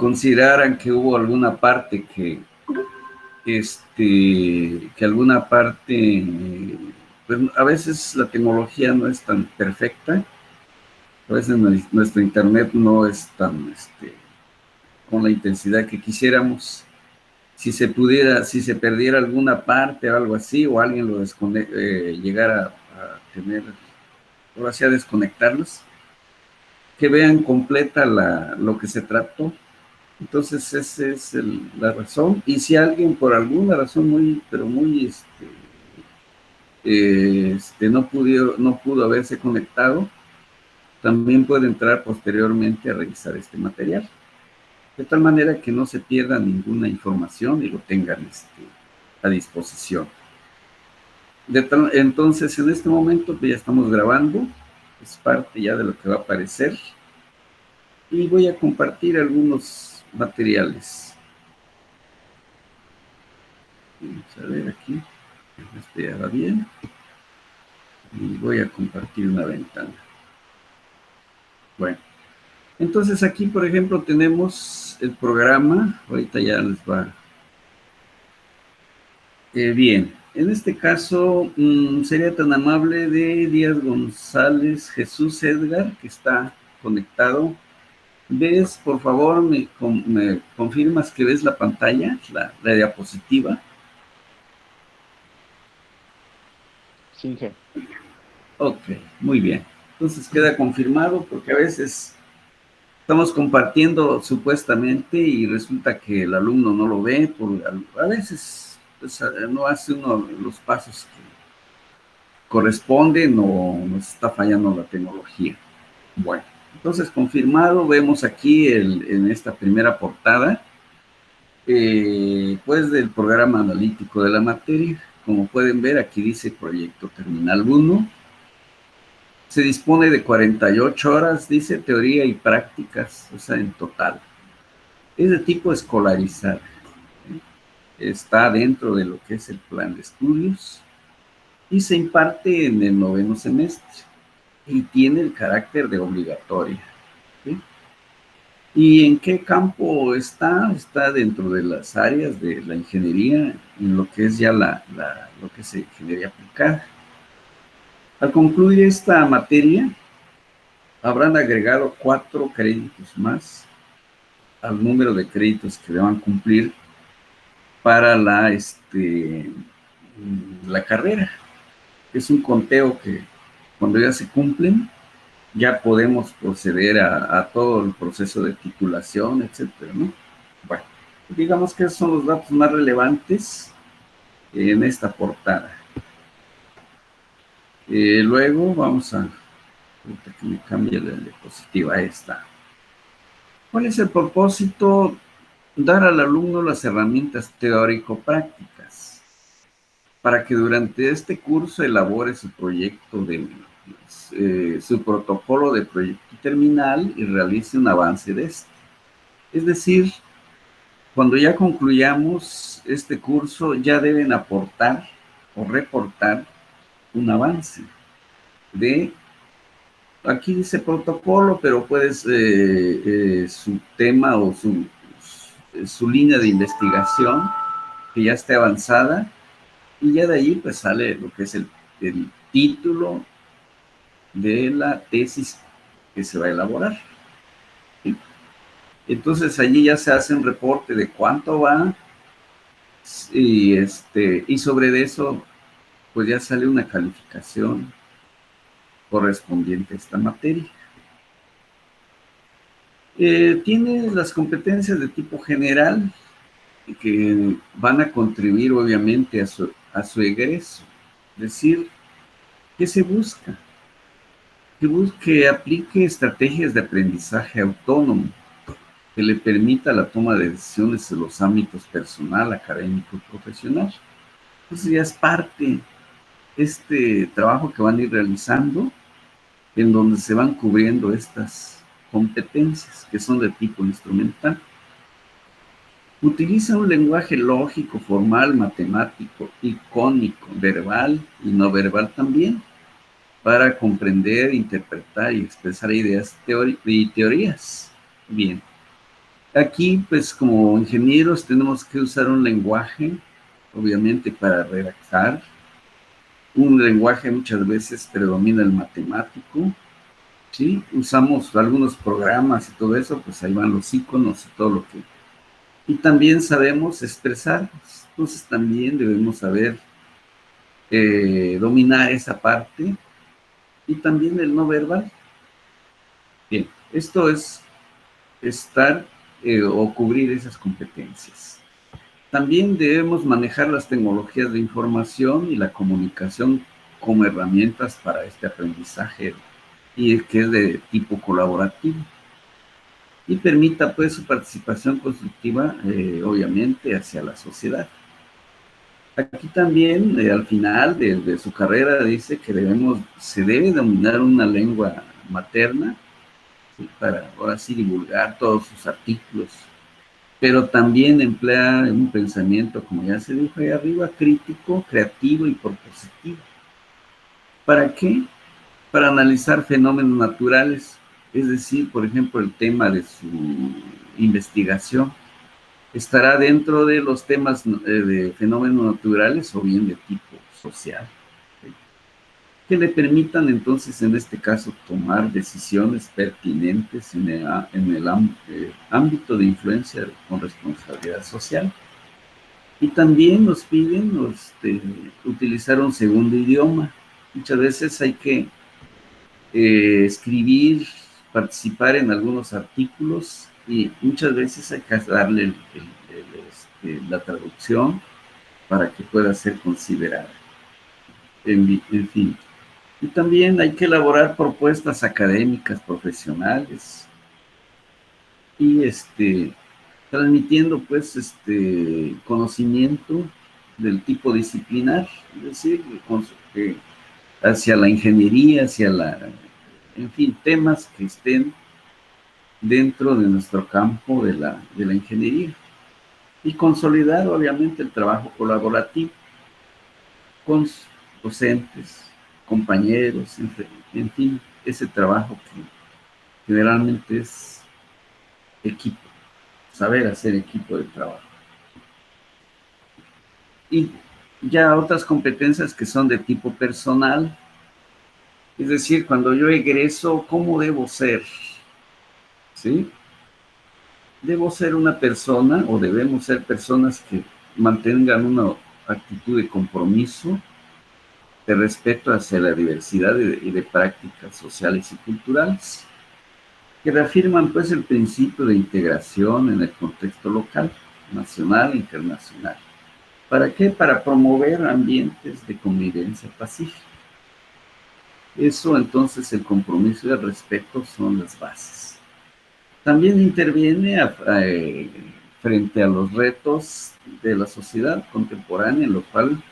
consideraran que hubo alguna parte que alguna parte, pues a veces la tecnología no es tan perfecta, a veces nuestro internet no es tan, con la intensidad que quisiéramos. Si se perdiera alguna parte o algo así, o alguien lo llegara a tener, o hacía desconectarlos, que vean completa lo que se trató. Entonces, esa es la razón. Y si alguien por alguna razón pero muy, no pudo haberse conectado, también puede entrar posteriormente a revisar este material, de tal manera que no se pierda ninguna información y lo tengan a disposición. Entonces, en este momento ya estamos grabando, es parte ya de lo que va a aparecer, y voy a compartir algunos materiales. Vamos a ver aquí, ya va bien, y voy a compartir una ventana. Bueno, entonces aquí, por ejemplo, tenemos el programa, ahorita ya les va. Bien, en este caso, sería tan amable de Díaz González Jesús Edgar, que está conectado. ¿Ves, por favor, me confirmas que ves la pantalla, la diapositiva? Sí, G. Ok, muy bien. Entonces queda confirmado, porque a veces estamos compartiendo supuestamente y resulta que el alumno no lo ve, a veces pues, no hace uno los pasos que corresponden o nos está fallando la tecnología. Bueno, entonces confirmado, vemos aquí en esta primera portada, pues del programa analítico de la materia. Como pueden ver, aquí dice Proyecto Terminal 1. Se dispone de 48 horas, dice teoría y prácticas, o sea, en total. Es de tipo escolarizado. Está dentro de lo que es el plan de estudios y se imparte en el 9º semestre y tiene el carácter de obligatoria. ¿Sí? ¿Y en qué campo está? Está dentro de las áreas de la ingeniería, en lo que es ya lo que es ingeniería aplicada. Al concluir esta materia, habrán agregado 4 créditos más al número de créditos que deban cumplir para la carrera. Es un conteo que cuando ya se cumplen, ya podemos proceder a todo el proceso de titulación, etcétera, ¿no? Bueno, digamos que esos son los datos más relevantes en esta portada. Luego vamos a, ahorita que me cambie la diapositiva esta. ¿Cuál es el propósito? Dar al alumno las herramientas teórico-prácticas para que durante este curso elabore su proyecto su protocolo de proyecto terminal y realice un avance de este. Es decir, cuando ya concluyamos este curso, ya deben aportar o reportar un avance aquí dice protocolo, pero puede su tema o su línea de investigación que ya esté avanzada, y ya de ahí pues sale lo que es el título de la tesis que se va a elaborar. ¿Sí? Entonces allí ya se hace un reporte de cuánto va, y sobre eso pues ya sale una calificación correspondiente a esta materia. Tiene las competencias de tipo general que van a contribuir obviamente a su egreso. Es decir, ¿qué se busca? Que aplique estrategias de aprendizaje autónomo que le permita la toma de decisiones en los ámbitos personal, académico y profesional. Entonces ya es parte este trabajo que van a ir realizando, en donde se van cubriendo estas competencias que son de tipo instrumental. Utiliza un lenguaje lógico, formal, matemático, icónico, verbal y no verbal también, para comprender, interpretar y expresar ideas y teorías. Bien. Aquí, pues como ingenieros tenemos que usar un lenguaje, obviamente, para redactar. Un lenguaje muchas veces predomina el matemático, ¿sí? Usamos algunos programas y todo eso, pues ahí van los iconos y todo lo que... Y también sabemos expresarnos, entonces también debemos saber dominar esa parte y también el no verbal. Bien, esto es estar o cubrir esas competencias. También debemos manejar las tecnologías de información y la comunicación como herramientas para este aprendizaje y que es de tipo colaborativo y permita pues su participación constructiva obviamente hacia la sociedad. Aquí también al final de su carrera dice que se debe dominar una lengua materna, ¿sí? Para ahora sí divulgar todos sus artículos, pero también emplea un pensamiento, como ya se dijo ahí arriba, crítico, creativo y propositivo. ¿Para qué? Para analizar fenómenos naturales, es decir, por ejemplo, el tema de su investigación estará dentro de los temas de fenómenos naturales o bien de tipo social, ¿sí? Que le permitan entonces, en este caso, tomar decisiones pertinentes en el ámbito de influencia con responsabilidad social. Y también nos piden utilizar un segundo idioma. Muchas veces hay que escribir, participar en algunos artículos y muchas veces hay que darle la traducción para que pueda ser considerada. En fin. Y también hay que elaborar propuestas académicas, profesionales y transmitiendo pues conocimiento del tipo disciplinar, es decir, hacia la ingeniería, en fin, temas que estén dentro de nuestro campo de la ingeniería y consolidar obviamente el trabajo colaborativo con docentes, compañeros, en fin, ese trabajo que generalmente es equipo, saber hacer equipo de trabajo. Y ya otras competencias que son de tipo personal, es decir, cuando yo egreso, ¿cómo debo ser? ¿Sí? Debo ser una persona o debemos ser personas que mantengan una actitud de compromiso, de respeto hacia la diversidad y de prácticas sociales y culturales, que reafirman pues el principio de integración en el contexto local, nacional e internacional. ¿Para qué? Para promover ambientes de convivencia pacífica. Eso entonces el compromiso y el respeto son las bases. También interviene frente a los retos de la sociedad contemporánea, en lo cual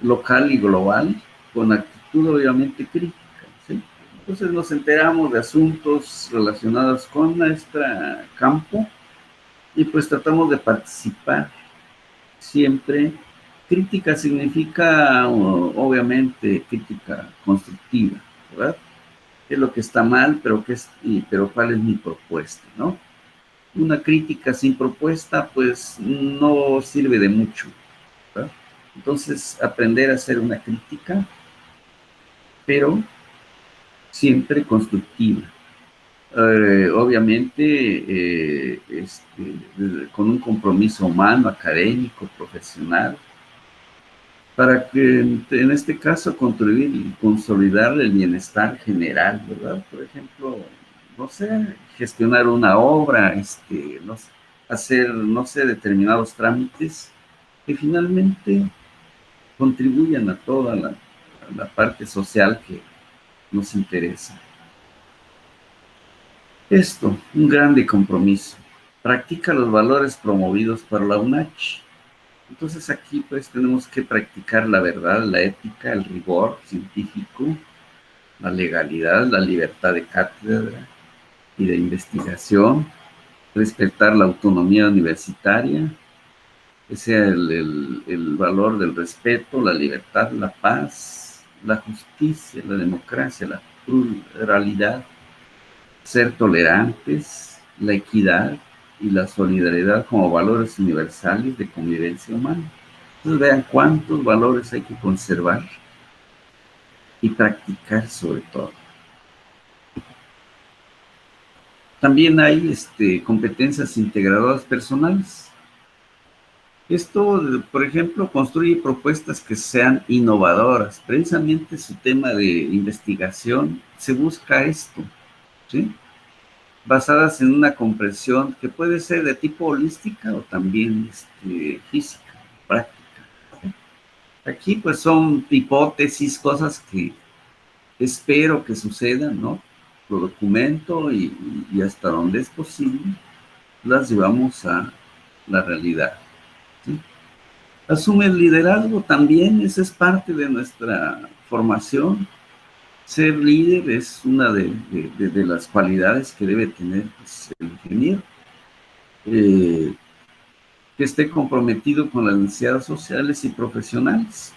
local y global, con actitud obviamente crítica, ¿sí? Entonces nos enteramos de asuntos relacionados con nuestro campo y pues tratamos de participar siempre. Crítica significa obviamente crítica constructiva, ¿verdad? ¿Qué es lo que está mal, pero cuál es mi propuesta, ¿no? Una crítica sin propuesta pues no sirve de mucho, ¿verdad? Entonces aprender a hacer una crítica, pero siempre constructiva. Obviamente con un compromiso humano, académico, profesional, para que en este caso contribuir y consolidar el bienestar general, ¿verdad? Por ejemplo, no sé, gestionar una obra, no sé, hacer, no sé, determinados trámites que finalmente contribuyan a toda la parte social que nos interesa. Esto, un grande compromiso. Practica los valores promovidos por la UNACH. Entonces aquí pues tenemos que practicar la verdad, la ética, el rigor científico, la legalidad, la libertad de cátedra y de investigación, respetar la autonomía universitaria, que sea el valor del respeto, la libertad, la paz, la justicia, la democracia, la pluralidad, ser tolerantes, la equidad, y la solidaridad como valores universales de convivencia humana. Entonces vean cuántos valores hay que conservar y practicar sobre todo. También hay competencias integradoras personales. Esto, por ejemplo, construye propuestas que sean innovadoras. Precisamente su tema de investigación se busca esto, ¿sí? Basadas en una comprensión que puede ser de tipo holística o también física, práctica. Aquí pues son hipótesis, cosas que espero que sucedan, ¿no? Lo documento y hasta donde es posible las llevamos a la realidad, ¿sí? Asume el liderazgo también, esa es parte de nuestra formación. Ser líder es una de las cualidades que debe tener pues, el ingeniero. Que esté comprometido con las necesidades sociales y profesionales.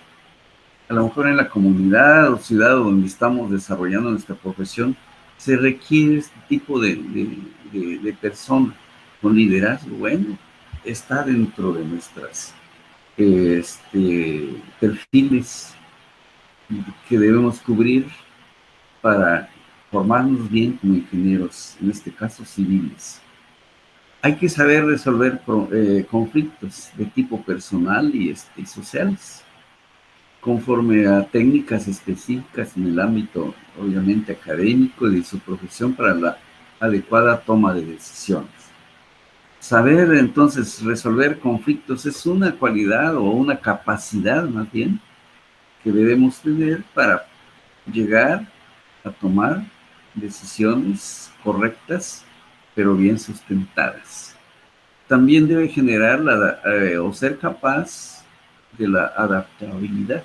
A lo mejor en la comunidad o ciudad donde estamos desarrollando nuestra profesión, se requiere este tipo de persona con liderazgo. Bueno, está dentro de nuestras perfiles que debemos cubrir para formarnos bien como ingenieros, en este caso civiles. Hay que saber resolver conflictos de tipo personal y sociales, conforme a técnicas específicas en el ámbito, obviamente, académico y de su profesión para la adecuada toma de decisiones. Saber, entonces, resolver conflictos es una cualidad o una capacidad, más bien, que debemos tener para llegar a tomar decisiones correctas, pero bien sustentadas. También debe generar o ser capaz de la adaptabilidad.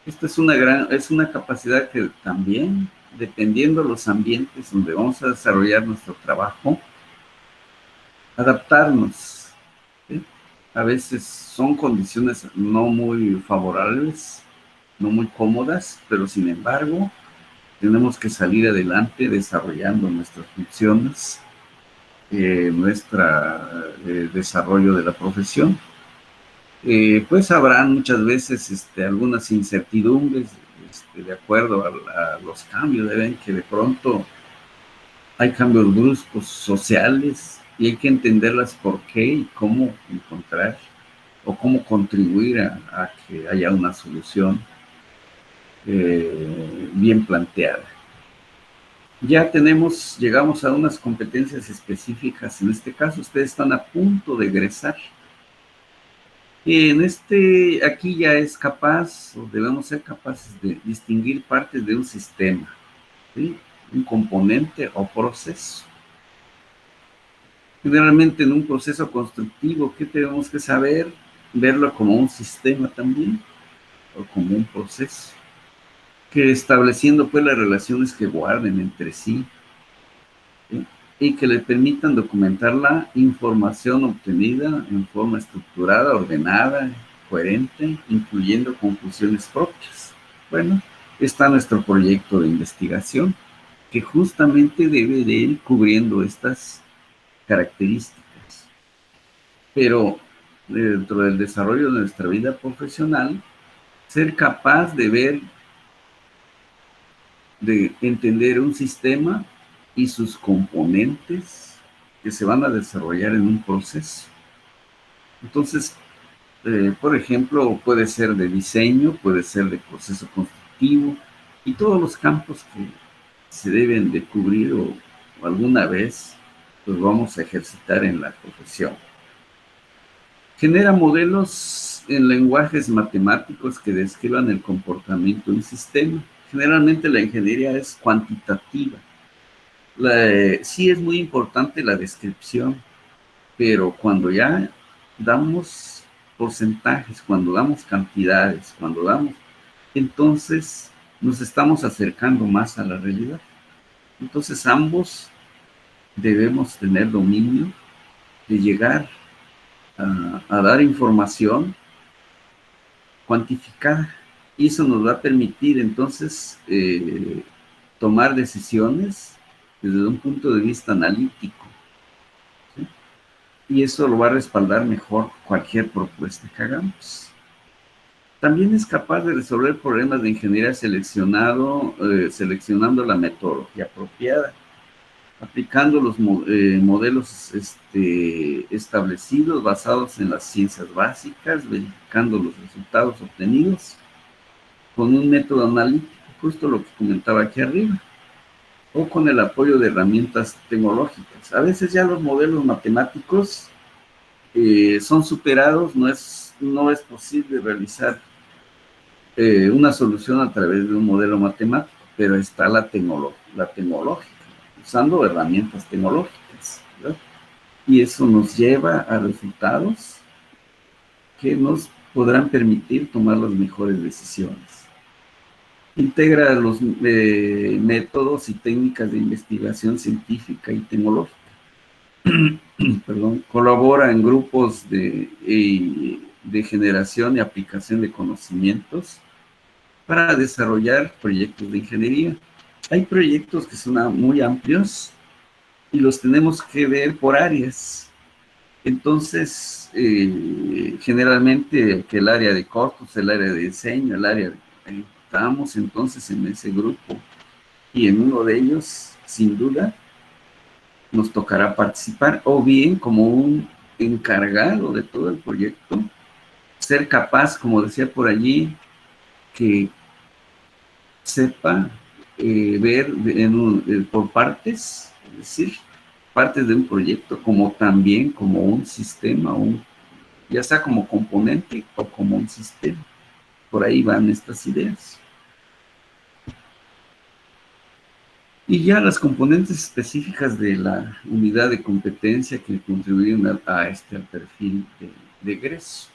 Esta es una capacidad que también, dependiendo de los ambientes donde vamos a desarrollar nuestro trabajo, adaptarnos, ¿sí? A veces son condiciones no muy favorables, no muy cómodas, pero sin embargo, tenemos que salir adelante desarrollando nuestras funciones, nuestro desarrollo de la profesión. Pues habrán muchas veces algunas incertidumbres de acuerdo a los cambios. Ven que de pronto hay cambios bruscos sociales y hay que entenderlas por qué y cómo encontrar o cómo contribuir a que haya una solución bien planteada. Ya llegamos a unas competencias específicas. En este caso, ustedes están a punto de egresar. Y aquí ya es capaz, o debemos ser capaces de distinguir partes de un sistema, ¿sí? Un componente o proceso. Generalmente en un proceso constructivo, ¿qué tenemos que saber? Verlo como un sistema también, o como un proceso, que estableciendo pues las relaciones que guarden entre sí, ¿sí? Y que le permitan documentar la información obtenida en forma estructurada, ordenada, coherente, incluyendo conclusiones propias. Bueno, está nuestro proyecto de investigación, que justamente debe de ir cubriendo estas características. Pero dentro del desarrollo de nuestra vida profesional, ser capaz de ver, de entender un sistema y sus componentes que se van a desarrollar en un proceso. Entonces, por ejemplo, puede ser de diseño, puede ser de proceso constructivo y todos los campos que se deben de cubrir o alguna vez pues vamos a ejercitar en la profesión. Genera modelos en lenguajes matemáticos que describan el comportamiento de un sistema. Generalmente la ingeniería es cuantitativa. Sí es muy importante la descripción, pero cuando ya damos porcentajes, cuando damos cantidades, entonces nos estamos acercando más a la realidad. Entonces ambos debemos tener dominio de llegar a dar información cuantificada, y eso nos va a permitir entonces tomar decisiones desde un punto de vista analítico, y eso lo va a respaldar mejor cualquier propuesta que hagamos. También es capaz de resolver problemas de ingeniería seleccionando la metodología apropiada, aplicando los modelos establecidos basados en las ciencias básicas, verificando los resultados obtenidos con un método analítico, justo lo que comentaba aquí arriba, o con el apoyo de herramientas tecnológicas. A veces ya los modelos matemáticos son superados, no es posible realizar una solución a través de un modelo matemático, pero está la tecnológica, usando herramientas tecnológicas, ¿verdad? Y eso nos lleva a resultados que nos podrán permitir tomar las mejores decisiones. Integra los métodos y técnicas de investigación científica y tecnológica. Perdón, colabora en grupos de generación y aplicación de conocimientos para desarrollar proyectos de ingeniería. Hay proyectos que son muy amplios y los tenemos que ver por áreas. Entonces, generalmente que el área de costos, el área de diseño, el área de... Estamos entonces en ese grupo y en uno de ellos, sin duda, nos tocará participar o bien como un encargado de todo el proyecto, ser capaz, como decía por allí, que sepa ver por partes, es decir, partes de un proyecto como también como un sistema, ya sea como componente o como un sistema. Por ahí van estas ideas. Y ya las componentes específicas de la unidad de competencia que contribuyen al perfil de egreso.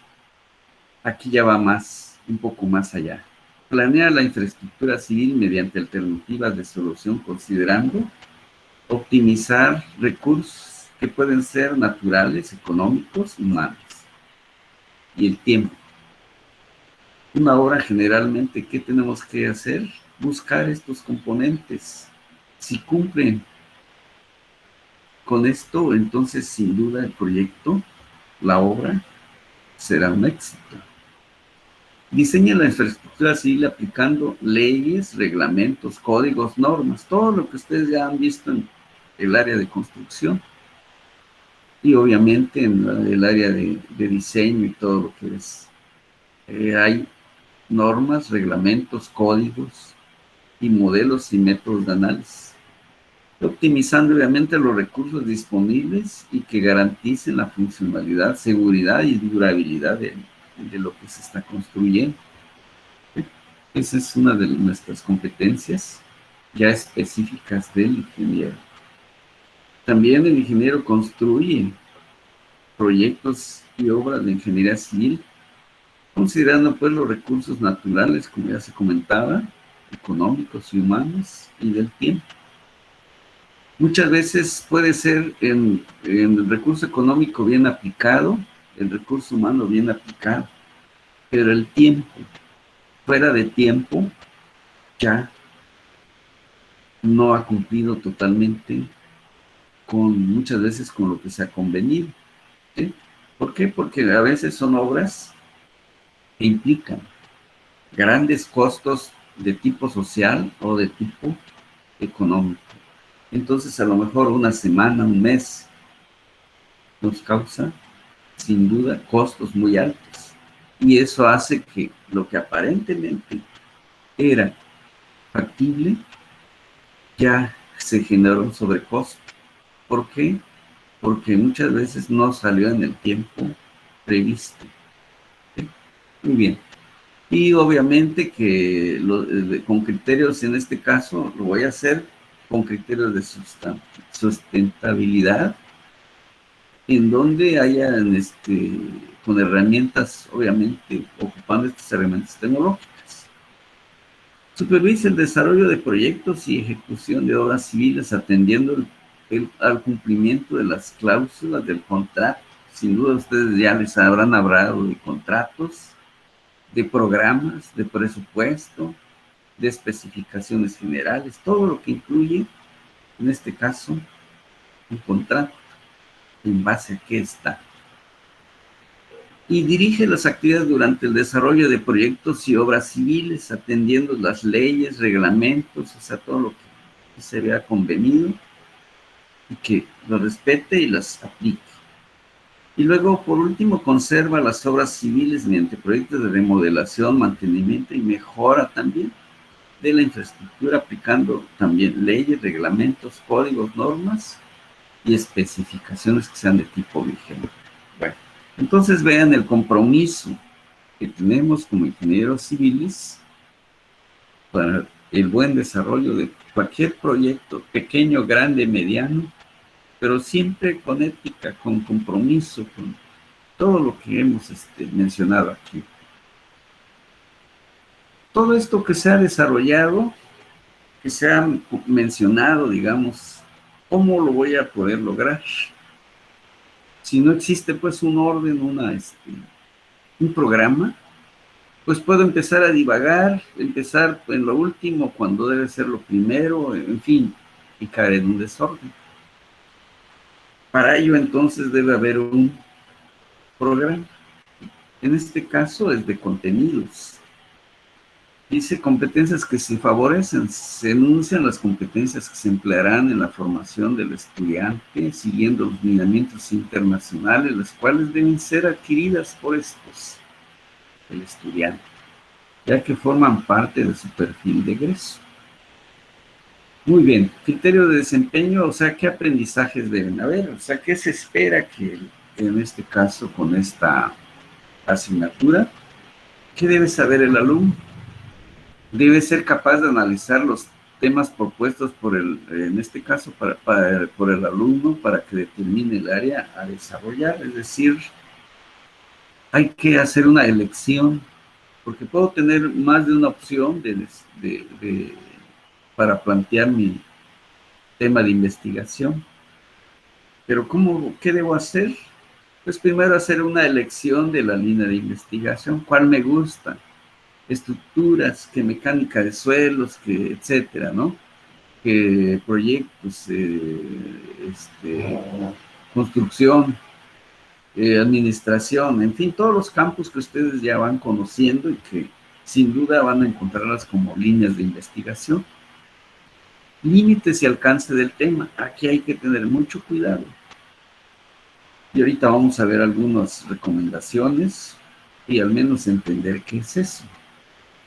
Aquí ya va un poco más allá. Planear la infraestructura civil mediante alternativas de solución considerando optimizar recursos que pueden ser naturales, económicos, humanos. Y el tiempo. Una obra generalmente, ¿qué tenemos que hacer? Buscar estos componentes. Si cumplen con esto, entonces sin duda el proyecto, la obra, será un éxito. Diseña la infraestructura civil aplicando leyes, reglamentos, códigos, normas, todo lo que ustedes ya han visto en el área de construcción y obviamente en el área de diseño y todo lo que es. Hay normas, reglamentos, códigos y modelos y métodos de análisis, optimizando obviamente los recursos disponibles y que garanticen la funcionalidad, seguridad y durabilidad de lo que se está construyendo. Esa es una de nuestras competencias ya específicas del ingeniero. También el ingeniero construye proyectos y obras de ingeniería civil, considerando pues los recursos naturales, como ya se comentaba, económicos y humanos, y del tiempo. Muchas veces puede ser en el recurso económico bien aplicado, el recurso humano bien aplicado, pero el tiempo, fuera de tiempo, ya no ha cumplido totalmente muchas veces con lo que se ha convenido. ¿Sí? ¿Por qué? Porque a veces son obras que implican grandes costos de tipo social o de tipo económico. Entonces, a lo mejor una semana, un mes, nos causa, sin duda, costos muy altos. Y eso hace que lo que aparentemente era factible, ya se generó un sobrecosto. ¿Por qué? Porque muchas veces no salió en el tiempo previsto. ¿Sí? Muy bien. Y obviamente que con criterios, en este caso, lo voy a hacer con criterios de sustentabilidad, en donde hayan, con herramientas, obviamente, ocupando estas herramientas tecnológicas. Supervisa el desarrollo de proyectos y ejecución de obras civiles, atendiendo al cumplimiento de las cláusulas del contrato. Sin duda ustedes ya les habrán hablado de contratos, de programas, de presupuesto, de especificaciones generales, todo lo que incluye, en este caso, un contrato. en base a qué está. Y dirige las actividades durante el desarrollo de proyectos y obras civiles, atendiendo las leyes, reglamentos, o sea, todo lo que se vea convenido y que lo respete y las aplique. Y luego, por último, conserva las obras civiles mediante proyectos de remodelación, mantenimiento y mejora también de la infraestructura, aplicando también leyes, reglamentos, códigos, normas y especificaciones que sean de tipo vigente. Bueno, entonces vean el compromiso que tenemos como ingenieros civiles para el buen desarrollo de cualquier proyecto, pequeño, grande, mediano, pero siempre con ética, con compromiso, con todo lo que hemos mencionado aquí. Todo esto que se ha desarrollado, que se ha mencionado, digamos, ¿cómo lo voy a poder lograr? Si no existe pues un orden, un programa, pues puedo empezar a divagar, empezar en lo último cuando debe ser lo primero, en fin, y caer en un desorden. Para ello entonces debe haber un programa. En este caso es de contenidos. Dice competencias que se favorecen, se enuncian las competencias que se emplearán en la formación del estudiante, siguiendo los lineamientos internacionales, las cuales deben ser adquiridas por el estudiante, ya que forman parte de su perfil de egreso. Muy bien, criterio de desempeño, o sea, ¿qué aprendizajes deben haber? O sea, ¿qué se espera que en este caso con esta asignatura, qué debe saber el alumno? Debe ser capaz de analizar los temas propuestos en este caso, por el alumno para que determine el área a desarrollar. Es decir, hay que hacer una elección, porque puedo tener más de una opción para plantear mi tema de investigación. Pero ¿qué debo hacer? Pues primero hacer una elección de la línea de investigación. ¿Cuál me gusta? Estructuras, que mecánica de suelos, que etcétera, ¿no? Que proyectos, construcción, administración, en fin, todos los campos que ustedes ya van conociendo y que sin duda van a encontrarlas como líneas de investigación. Límites y alcance del tema. Aquí hay que tener mucho cuidado. Y ahorita vamos a ver algunas recomendaciones y al menos entender qué es eso.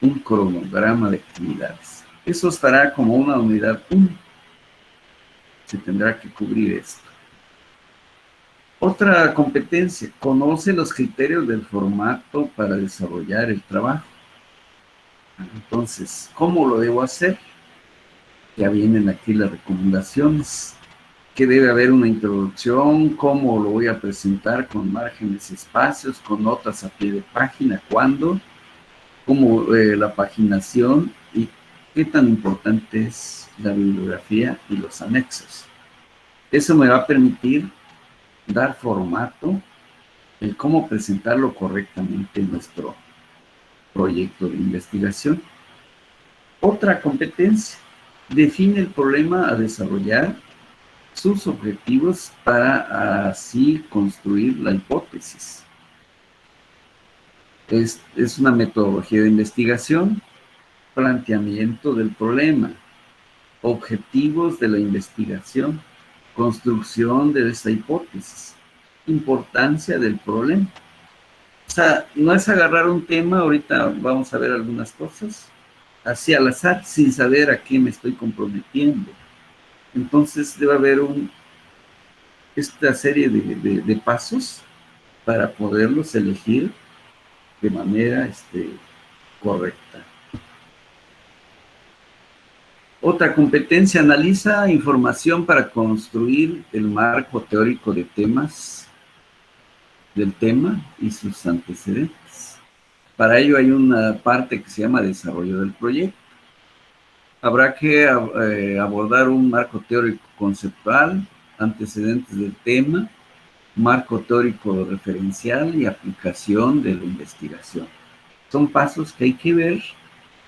Un cronograma de actividades. Eso estará como una unidad 1. Se tendrá que cubrir esto. Otra competencia, conoce los criterios del formato para desarrollar el trabajo. Entonces, ¿cómo lo debo hacer? Ya vienen aquí las recomendaciones. Que debe haber una introducción, cómo lo voy a presentar con márgenes, espacios, con notas a pie de página, cuándo, cómo la paginación y qué tan importante es la bibliografía y los anexos. Eso me va a permitir dar formato, el cómo presentarlo correctamente en nuestro proyecto de investigación. Otra competencia, define el problema a desarrollar, sus objetivos para así construir la hipótesis. Es una metodología de investigación, planteamiento del problema, objetivos de la investigación, construcción de esa hipótesis, importancia del problema. O sea, no es agarrar un tema, ahorita vamos a ver algunas cosas, así al azar, sin saber a qué me estoy comprometiendo. Entonces debe haber esta serie de pasos para poderlos elegir de manera correcta. Otra competencia, analiza información para construir el marco teórico de temas del tema y sus antecedentes. Para ello hay una parte que se llama desarrollo del proyecto. Habrá que abordar un marco teórico conceptual, antecedentes del tema, marco teórico referencial y aplicación de la investigación. Son pasos que hay que ver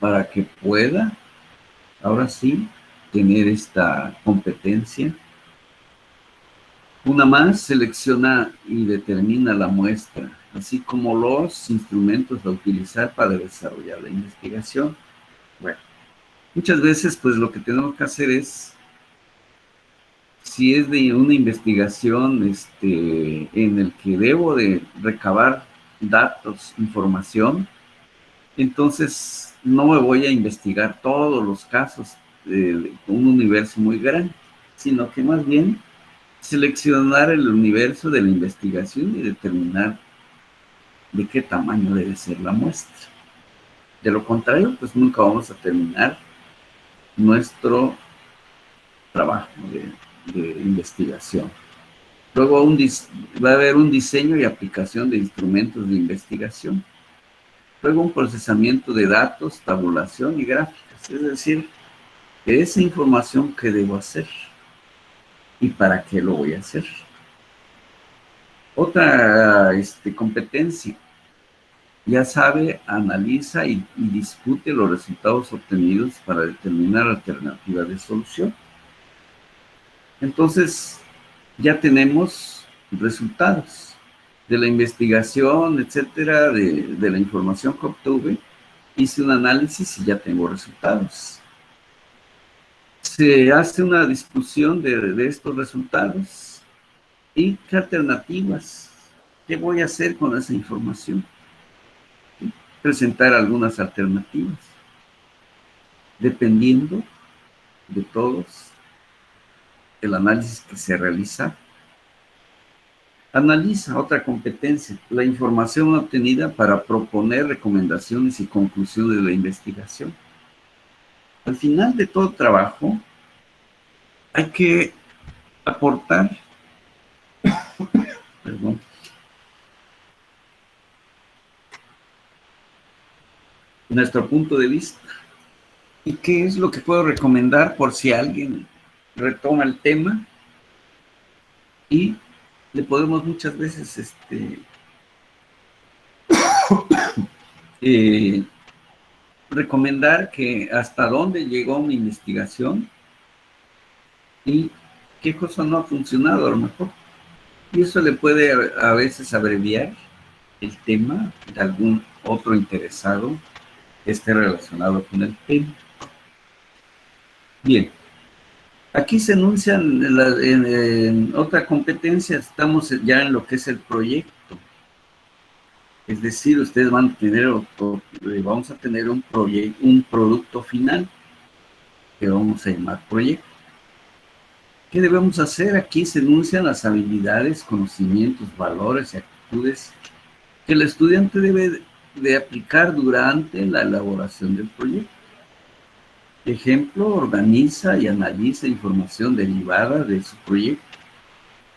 para que pueda, ahora sí, tener esta competencia Una más selecciona y determina la muestra, así como los instrumentos a utilizar para desarrollar la investigación. Bueno, muchas veces pues lo que tenemos que hacer es, si es de una investigación en el que debo de recabar datos, información, entonces no me voy a investigar todos los casos con un universo muy grande, sino que más bien seleccionar el universo de la investigación y determinar de qué tamaño debe ser la muestra. De lo contrario, pues nunca vamos a terminar nuestro trabajo de investigación. Luego va a haber un diseño y aplicación de instrumentos de investigación. Luego un procesamiento de datos, tabulación y gráficas. Es decir, esa información que debo hacer y para qué lo voy a hacer. Otra competencia. Ya sabe, analiza y discute los resultados obtenidos para determinar alternativas de solución. Entonces, ya tenemos resultados de la investigación, etcétera, de la información que obtuve. Hice un análisis y ya tengo resultados. Se hace una discusión de estos resultados y qué alternativas, qué voy a hacer con esa información. Presentar algunas alternativas, dependiendo de todos el análisis que se realiza. Analiza, otra competencia, la información obtenida para proponer recomendaciones y conclusiones de la investigación. Al final de todo trabajo, hay que aportar, nuestro punto de vista. ¿Y qué es lo que puedo recomendar por si alguien retoma el tema? Y le podemos muchas veces recomendar que hasta dónde llegó una investigación y qué cosa no ha funcionado a lo mejor. Y eso le puede a veces abreviar el tema de algún otro interesado que esté relacionado con el tema. Bien, aquí se enuncian en otra competencia, estamos ya en lo que es el proyecto. Es decir, ustedes van a tener, vamos a tener un producto final que vamos a llamar proyecto. ¿Qué debemos hacer? Aquí se enuncian las habilidades, conocimientos, valores y actitudes que el estudiante debe de aplicar durante la elaboración del proyecto. Ejemplo, organiza y analiza información derivada de su proyecto.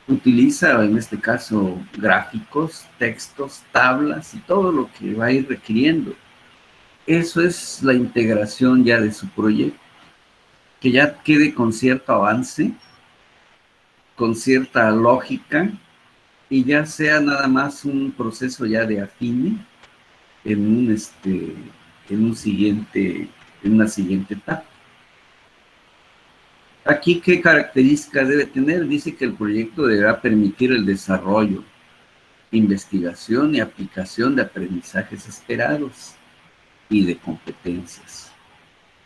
Utiliza, en este caso, gráficos, textos, tablas y todo lo que va a ir requiriendo. Eso es la integración ya de su proyecto. Que ya quede con cierto avance, con cierta lógica, y ya sea nada más un proceso ya de afine en una siguiente etapa. Aquí, ¿qué características debe tener? Dice que el proyecto deberá permitir el desarrollo, investigación y aplicación de aprendizajes esperados y de competencias.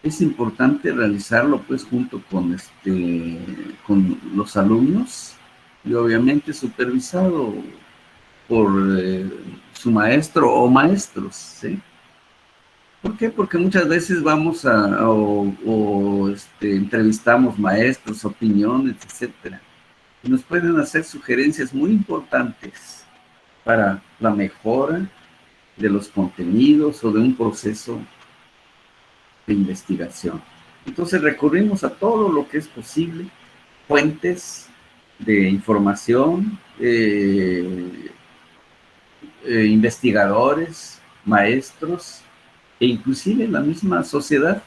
Es importante realizarlo pues junto con los alumnos y obviamente supervisado por su maestro o maestros, ¿sí? ¿Por qué? Porque muchas veces vamos entrevistamos maestros, opiniones, etcétera, y nos pueden hacer sugerencias muy importantes para la mejora de los contenidos o de un proceso de investigación. Entonces recurrimos a todo lo que es posible, fuentes de información, investigadores, maestros, e inclusive la misma sociedad,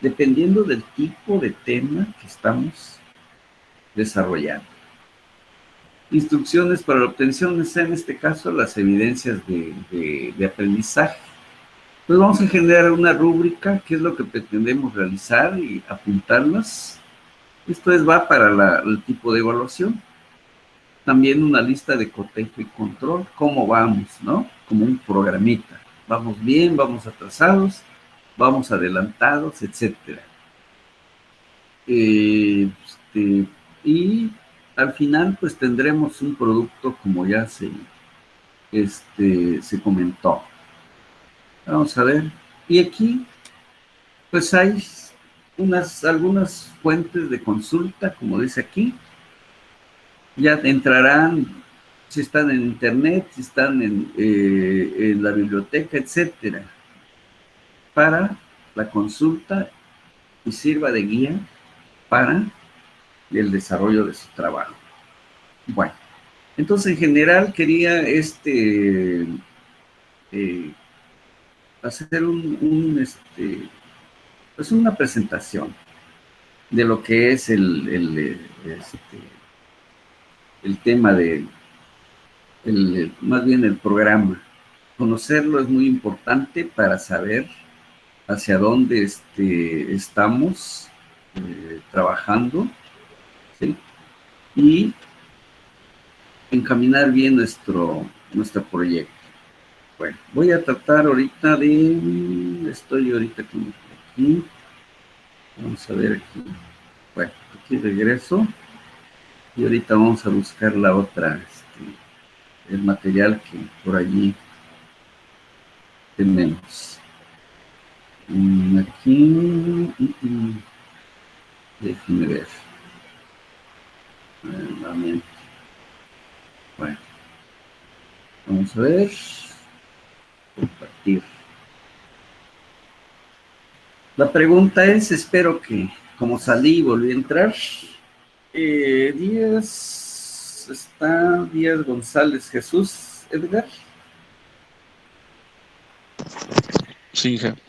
dependiendo del tipo de tema que estamos desarrollando. Instrucciones para la obtención, en este caso, las evidencias de aprendizaje. Pues vamos a generar una rúbrica, qué es lo que pretendemos realizar y apuntarlas. Esto va para el tipo de evaluación. también una lista de cotejo y control, cómo vamos, ¿no? Como un programita. Vamos bien, vamos atrasados, vamos adelantados, etcétera. Y al final, pues tendremos un producto como ya se comentó. Vamos a ver. Y aquí, pues hay algunas fuentes de consulta, como dice aquí. Ya entrarán, si están en internet, si están en la biblioteca, etcétera, para la consulta y sirva de guía para el desarrollo de su trabajo. Bueno, entonces en general quería hacer pues una presentación de lo que es el tema más bien el programa. Conocerlo es muy importante para saber hacia dónde estamos trabajando, ¿sí? Y encaminar bien nuestro proyecto. Bueno, voy a tratar ahorita estoy ahorita aquí, vamos a ver aquí, bueno, aquí regreso, y ahorita vamos a buscar la otra, el material que por allí tenemos. Aquí, déjenme ver. Nuevamente. Bueno, vamos a ver. Compartir. La pregunta es, espero que, como salí y volví a entrar, Díaz González Jesús, Edgar. Sí, jefe.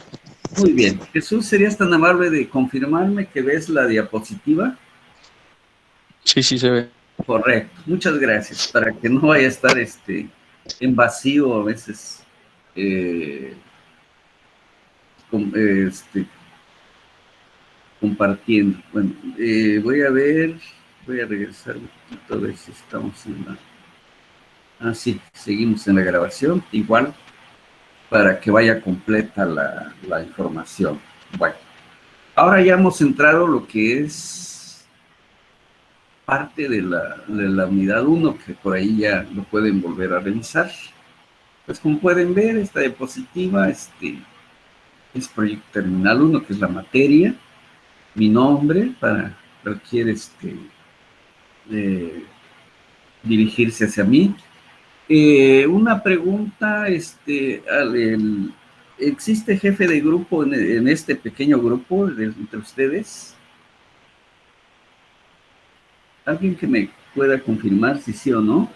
Muy bien. Jesús, ¿serías tan amable de confirmarme que ves la diapositiva? Sí, sí se ve. Correcto. Muchas gracias. Para que no vaya a estar en vacío a veces compartiendo. Bueno, voy a regresar un poquito a ver si estamos en la... Ah, sí, seguimos en la grabación, igual, para que vaya completa la información. Bueno, ahora ya hemos entrado lo que es parte de la unidad 1, que por ahí ya lo pueden volver a revisar. Pues como pueden ver, esta diapositiva es Proyecto Terminal 1, que es la materia, mi nombre para cualquier dirigirse hacia mí. Una pregunta, ¿existe jefe de grupo en este pequeño grupo entre ustedes? ¿Alguien que me pueda confirmar si sí o no?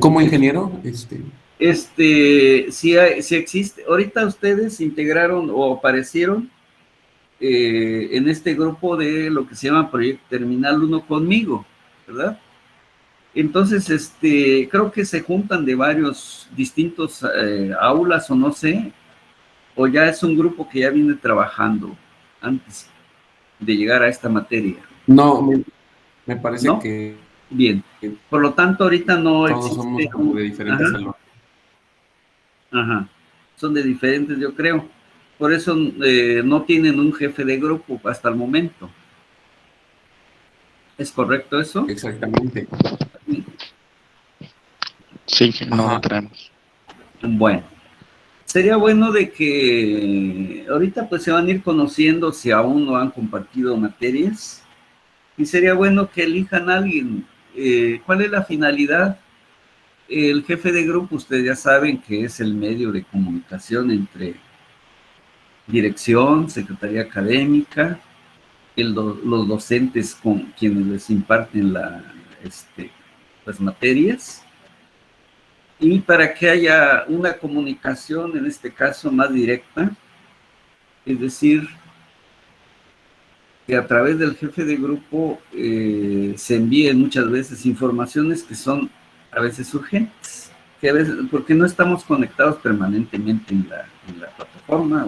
¿Como ingeniero? Si existe, ahorita ustedes integraron o aparecieron en este grupo de lo que se llama Proyecto Terminal 1 conmigo, ¿verdad? Entonces, creo que se juntan de varios distintos aulas o no sé, o ya es un grupo que ya viene trabajando antes de llegar a esta materia. No, me parece ¿No? que... Bien. Por lo tanto, ahorita no todos existe... somos como de diferentes salones. Ajá. Son de diferentes, yo creo. Por eso no tienen un jefe de grupo hasta el momento. ¿Es correcto eso? Exactamente. Sí, no lo tenemos. Bueno, sería bueno de que ahorita pues se van a ir conociendo si aún no han compartido materias, y sería bueno que elijan a alguien. ¿Cuál es la finalidad? El jefe de grupo, ustedes ya saben que es el medio de comunicación entre dirección, secretaría académica, los docentes con quienes les imparten las materias, y para que haya una comunicación, en este caso, más directa, es decir, que a través del jefe de grupo se envíen muchas veces informaciones que son a veces urgentes, que a veces, porque no estamos conectados permanentemente en la plataforma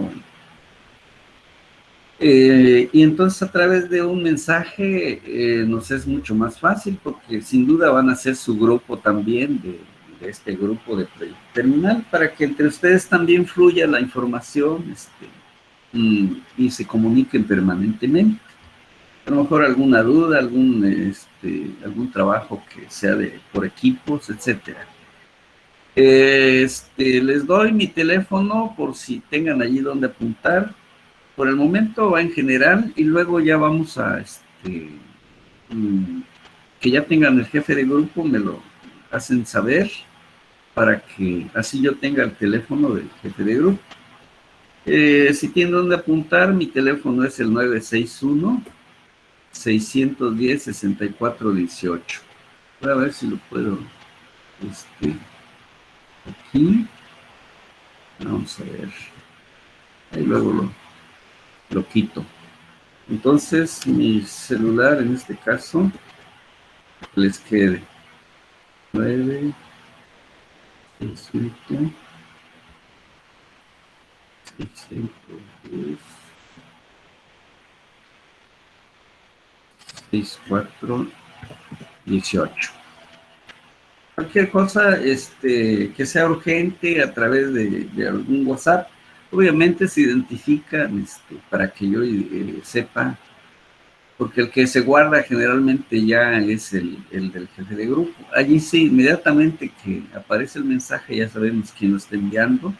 Y entonces a través de un mensaje nos es mucho más fácil, porque sin duda van a ser su grupo también, de este grupo de Proyecto Terminal, para que entre ustedes también fluya la información y se comuniquen permanentemente. A lo mejor alguna duda, algún trabajo que sea por equipos, etcétera. Les doy mi teléfono por si tengan allí donde apuntar. Por el momento va en general y luego ya vamos a que ya tengan el jefe de grupo, me lo hacen saber para que así yo tenga el teléfono del jefe de grupo. Si tienen donde apuntar, mi teléfono es el 961-610-6418. Voy a ver si lo puedo aquí. Vamos a ver. Ahí luego lo quito. Entonces, mi celular en este caso les quede 9, 6, 610, 6418. Cualquier cosa que sea urgente a través de algún WhatsApp, obviamente se identifican para que yo sepa, porque el que se guarda generalmente ya es el del jefe de grupo. Allí sí, inmediatamente que aparece el mensaje ya sabemos quién lo está enviando.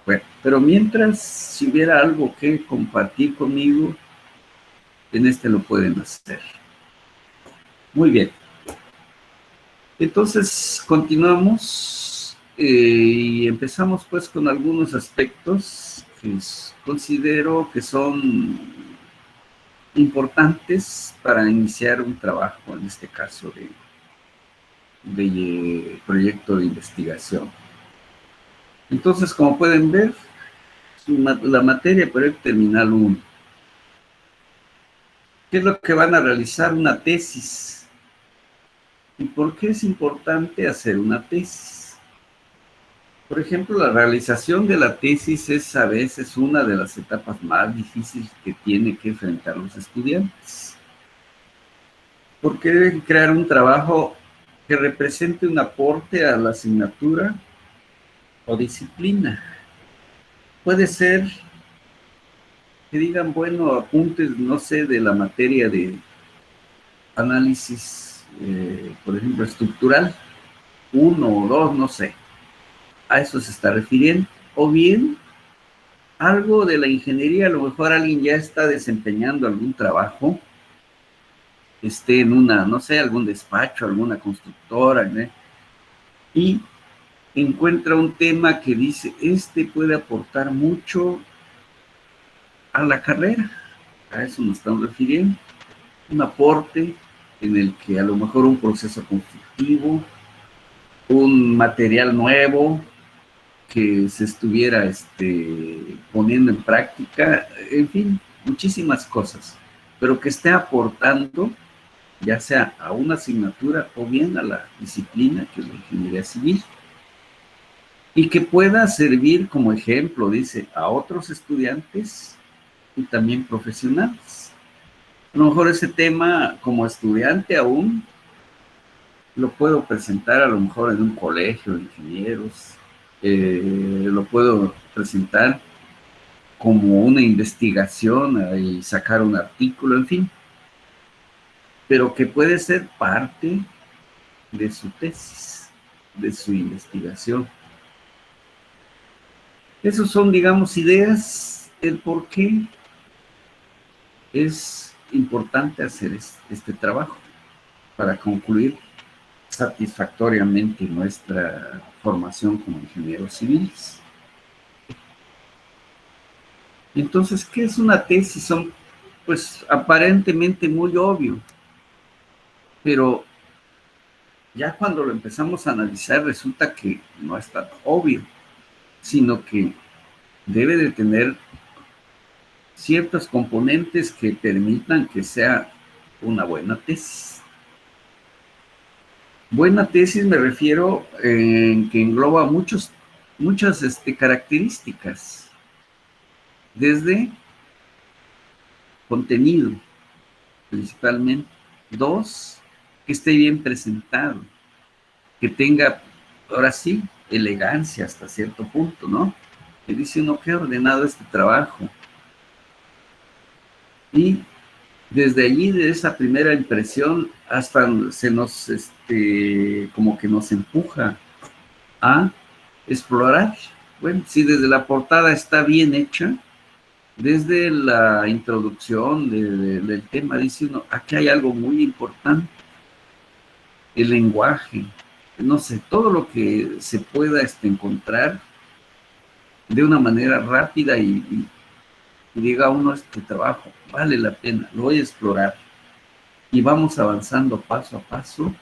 Bueno, pero mientras, si hubiera algo que compartir conmigo, en lo pueden hacer. Muy bien. Entonces, continuamos y empezamos pues con algunos aspectos que considero que son importantes para iniciar un trabajo, en este caso de proyecto de investigación. Entonces, como pueden ver, la materia Proyecto Terminal 1. ¿Qué es lo que van a realizar? Una tesis. ¿Y por qué es importante hacer una tesis? Por ejemplo, la realización de la tesis es a veces una de las etapas más difíciles que tienen que enfrentar los estudiantes. Porque deben crear un trabajo que represente un aporte a la asignatura o disciplina. Puede ser que digan, bueno, apuntes, no sé, de la materia de análisis, por ejemplo, estructural, 1 o 2, no sé. A eso se está refiriendo. O bien, algo de la ingeniería, a lo mejor alguien ya está desempeñando algún trabajo, esté en no sé, algún despacho, alguna constructora, ¿no? Y encuentra un tema que dice, puede aportar mucho a la carrera. A eso nos estamos refiriendo. Un aporte en el que a lo mejor un proceso constructivo, un material nuevo que se estuviera poniendo en práctica, en fin, muchísimas cosas, pero que esté aportando ya sea a una asignatura o bien a la disciplina que es la ingeniería civil, y que pueda servir como ejemplo, dice, a otros estudiantes y también profesionales. A lo mejor ese tema como estudiante aún lo puedo presentar a lo mejor en un colegio de ingenieros, lo puedo presentar como una investigación y sacar un artículo, en fin, pero que puede ser parte de su tesis, de su investigación. Esos son, digamos, ideas del por qué es importante hacer este trabajo para concluir satisfactoriamente nuestra formación como ingenieros civiles. Entonces, ¿qué es una tesis? Son, pues, aparentemente muy obvio, pero ya cuando lo empezamos a analizar resulta que no es tan obvio, sino que debe de tener ciertos componentes que permitan que sea una buena tesis. Buena tesis me refiero en que engloba muchas características, desde contenido, principalmente. 2, que esté bien presentado, que tenga, ahora sí, elegancia hasta cierto punto, ¿no? Que dice uno, qué ordenado este trabajo. Y desde allí, de esa primera impresión, hasta se nos, como que nos empuja a explorar. Bueno, si desde la portada está bien hecha, desde la introducción del tema, dice uno, aquí hay algo muy importante, el lenguaje, no sé, todo lo que se pueda encontrar de una manera rápida y diga uno, este trabajo vale la pena, lo voy a explorar. Y vamos avanzando paso a paso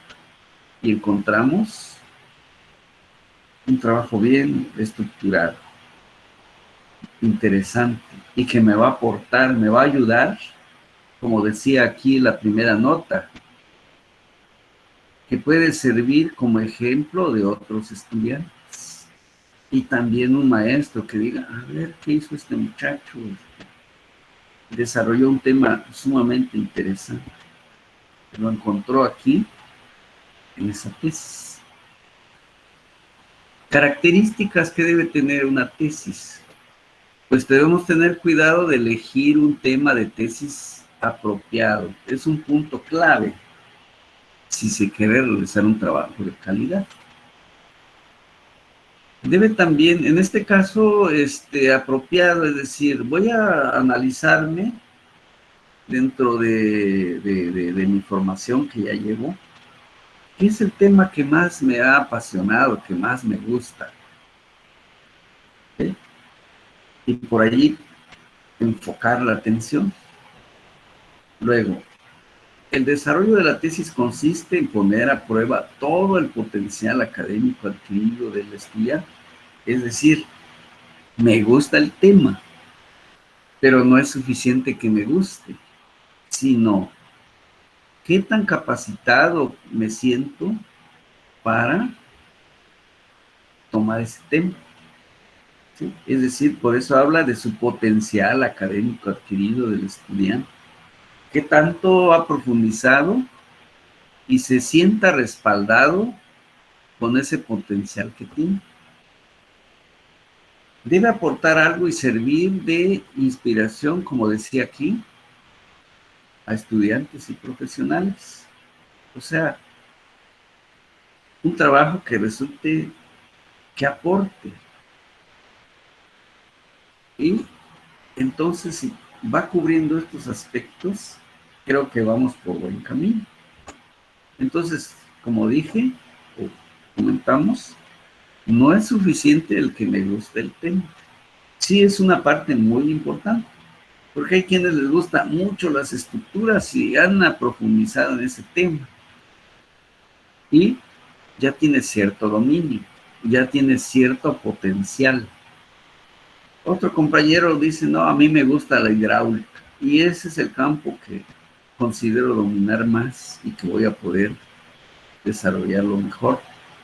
y encontramos un trabajo bien estructurado, interesante, y que me va a aportar, me va a ayudar, como decía aquí la primera nota, que puede servir como ejemplo de otros estudiantes. Y también un maestro que diga, a ver, ¿qué hizo este muchacho? Desarrolló un tema sumamente interesante. Lo encontró aquí, en esa tesis. Características que debe tener una tesis. Pues debemos tener cuidado de elegir un tema de tesis apropiado. Es un punto clave si se quiere realizar un trabajo de calidad. Debe también, en este caso, apropiado, es decir, voy a analizarme dentro de mi formación que ya llevo, ¿qué es el tema que más me ha apasionado, que más me gusta? ¿Sí? Y por allí enfocar la atención. Luego, el desarrollo de la tesis consiste en poner a prueba todo el potencial académico adquirido del estudiante. Es decir, me gusta el tema, pero no es suficiente que me guste, sino qué tan capacitado me siento para tomar ese tema. ¿Sí? Es decir, por eso habla de su potencial académico adquirido del estudiante. ¿Qué tanto ha profundizado y se sienta respaldado con ese potencial que tiene? Debe aportar algo y servir de inspiración, como decía aquí, a estudiantes y profesionales. O sea, un trabajo que resulte, que aporte. Y entonces, si va cubriendo estos aspectos, creo que vamos por buen camino. Entonces, como dije, o comentamos, no es suficiente el que me guste el tema. Sí es una parte muy importante, porque hay quienes les gustan mucho las estructuras y han profundizado en ese tema. Y ya tiene cierto dominio, ya tiene cierto potencial. Otro compañero dice, no, a mí me gusta la hidráulica. Y ese es el campo que considero dominar más y que voy a poder desarrollarlo mejor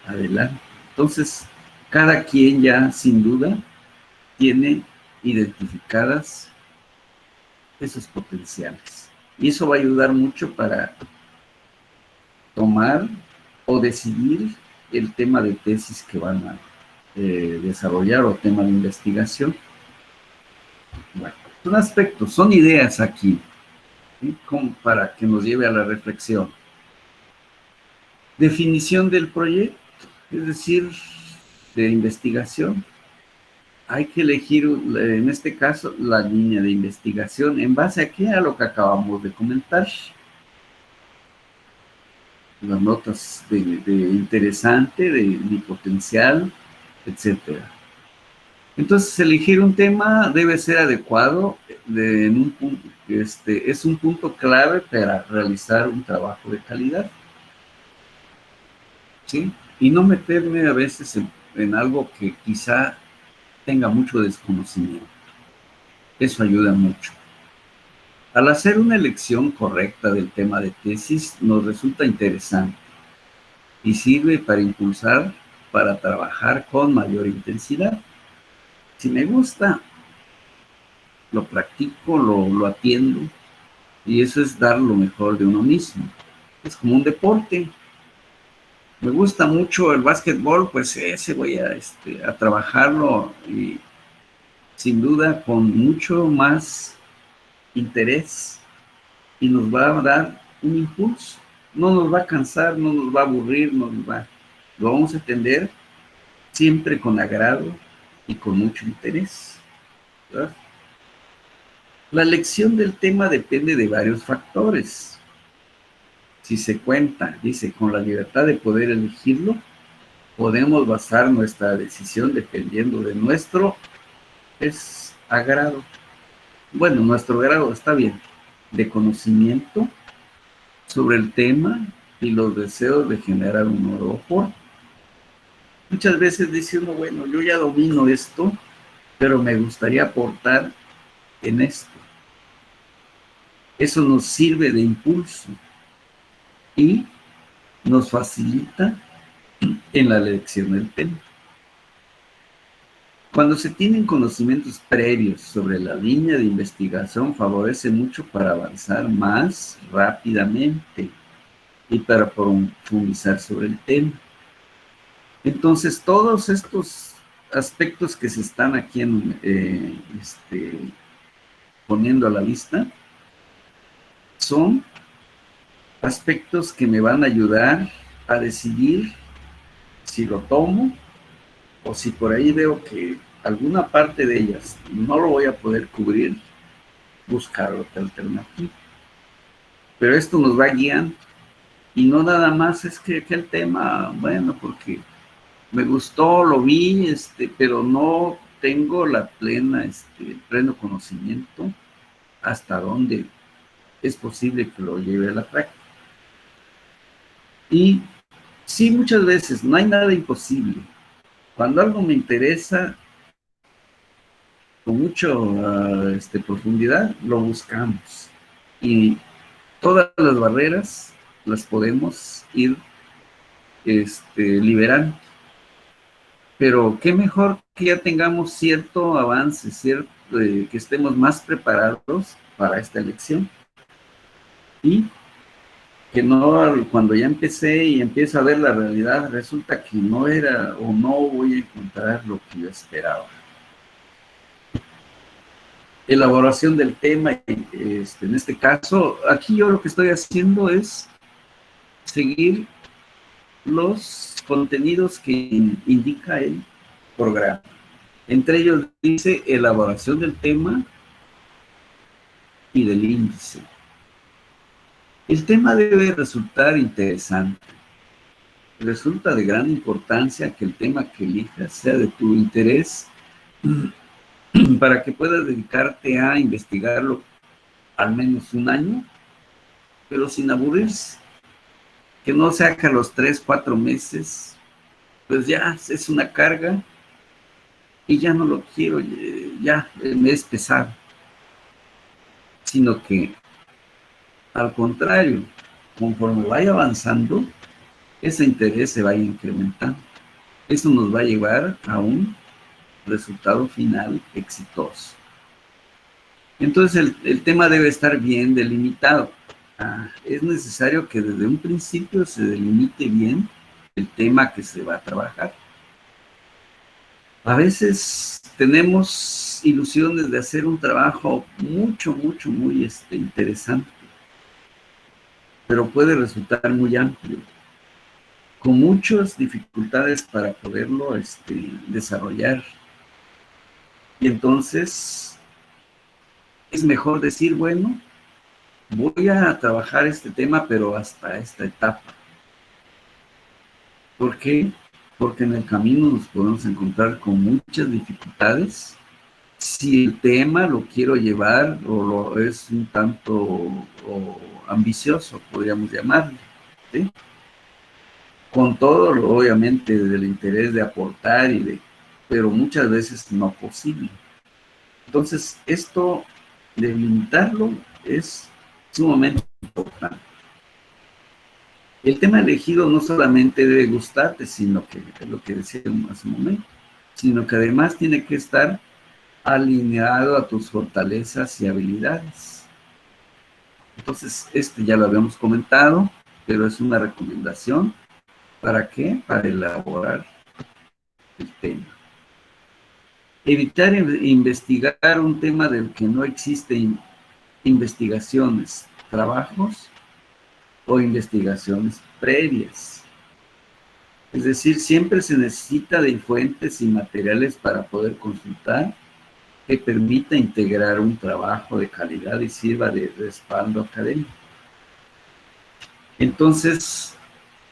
adelante. Entonces, cada quien ya, sin duda, tiene identificadas esos potenciales. Y eso va a ayudar mucho para tomar o decidir el tema de tesis que van a desarrollar o tema de investigación. Bueno, son aspectos, son ideas aquí, ¿sí? Como para que nos lleve a la reflexión. Definición del proyecto, es decir, de investigación. Hay que elegir, en este caso, la línea de investigación. ¿En base a qué? A lo que acabamos de comentar. Las notas de interesante, de potencial, etcétera. Entonces, elegir un tema debe ser adecuado en un punto, es un punto clave para realizar un trabajo de calidad. ¿Sí? Y no meterme a veces en algo que quizá tenga mucho desconocimiento. Eso ayuda mucho. Al hacer una elección correcta del tema de tesis, nos resulta interesante y sirve para impulsar, para trabajar con mayor intensidad. Si me gusta, lo practico, lo atiendo Y eso es dar lo mejor de uno mismo. Es como un deporte. Me gusta mucho el básquetbol, pues ese voy a trabajarlo y sin duda con mucho más interés y nos va a dar un impulso. No nos va a cansar, no nos va a aburrir, lo vamos a atender siempre con agrado y con mucho interés, ¿verdad? La elección del tema depende de varios factores. Si se cuenta, dice, con la libertad de poder elegirlo, podemos basar nuestra decisión dependiendo de nuestro agrado. Bueno, nuestro grado está bien, de conocimiento sobre el tema y los deseos de generar un nuevo aporte. Muchas veces dice uno, bueno, yo ya domino esto, pero me gustaría aportar en esto. Eso nos sirve de impulso y nos facilita en la elección del tema. Cuando se tienen conocimientos previos sobre la línea de investigación, favorece mucho para avanzar más rápidamente y para profundizar sobre el tema. Entonces, todos estos aspectos que se están aquí poniendo a la vista son aspectos que me van a ayudar a decidir si lo tomo o si por ahí veo que alguna parte de ellas no lo voy a poder cubrir, buscar otra alternativa. Pero esto nos va guiando y no nada más es que el tema, bueno, porque me gustó, lo vi, pero no tengo el pleno conocimiento hasta dónde es posible que lo lleve a la práctica. Y sí, muchas veces no hay nada imposible. Cuando algo me interesa con mucha profundidad, lo buscamos. Y todas las barreras las podemos ir liberando. Pero qué mejor que ya tengamos cierto avance, que estemos más preparados para esta elección. Y que no, cuando ya empecé y empiezo a ver la realidad, resulta que no era o no voy a encontrar lo que yo esperaba. Elaboración del tema, en este caso, aquí yo lo que estoy haciendo es seguir los contenidos que indica el programa. Entre ellos dice elaboración del tema y del índice. El tema debe resultar interesante. Resulta de gran importancia que el tema que elijas sea de tu interés para que puedas dedicarte a investigarlo al menos un año, pero sin aburrirse. Que no sea que a los 3, 4 meses, pues ya es una carga y ya no lo quiero, ya me es pesado. Sino que, al contrario, conforme vaya avanzando, ese interés se vaya incrementando. Eso nos va a llevar a un resultado final exitoso. Entonces el tema debe estar bien delimitado. Es necesario que desde un principio se delimite bien el tema que se va a trabajar. A veces tenemos ilusiones de hacer un trabajo muy interesante, pero puede resultar muy amplio, con muchas dificultades para poderlo desarrollar. Y entonces es mejor decir, bueno, voy a trabajar este tema, pero hasta esta etapa. ¿Por qué? Porque en el camino nos podemos encontrar con muchas dificultades. Si el tema lo quiero llevar o es un tanto ambicioso, podríamos llamarlo, ¿sí? Con todo, obviamente, del interés de aportar pero muchas veces no posible. Entonces, esto de limitarlo es sumamente importante. El tema elegido no solamente debe gustarte, sino que es lo que decíamos hace un momento, sino que además tiene que estar alineado a tus fortalezas y habilidades. Entonces, ya lo habíamos comentado, pero es una recomendación. ¿Para qué? Para elaborar el tema. Evitar investigar un tema del que no existen investigaciones, trabajos o investigaciones previas. Es decir, siempre se necesita de fuentes y materiales para poder consultar que permita integrar un trabajo de calidad y sirva de respaldo académico. Entonces,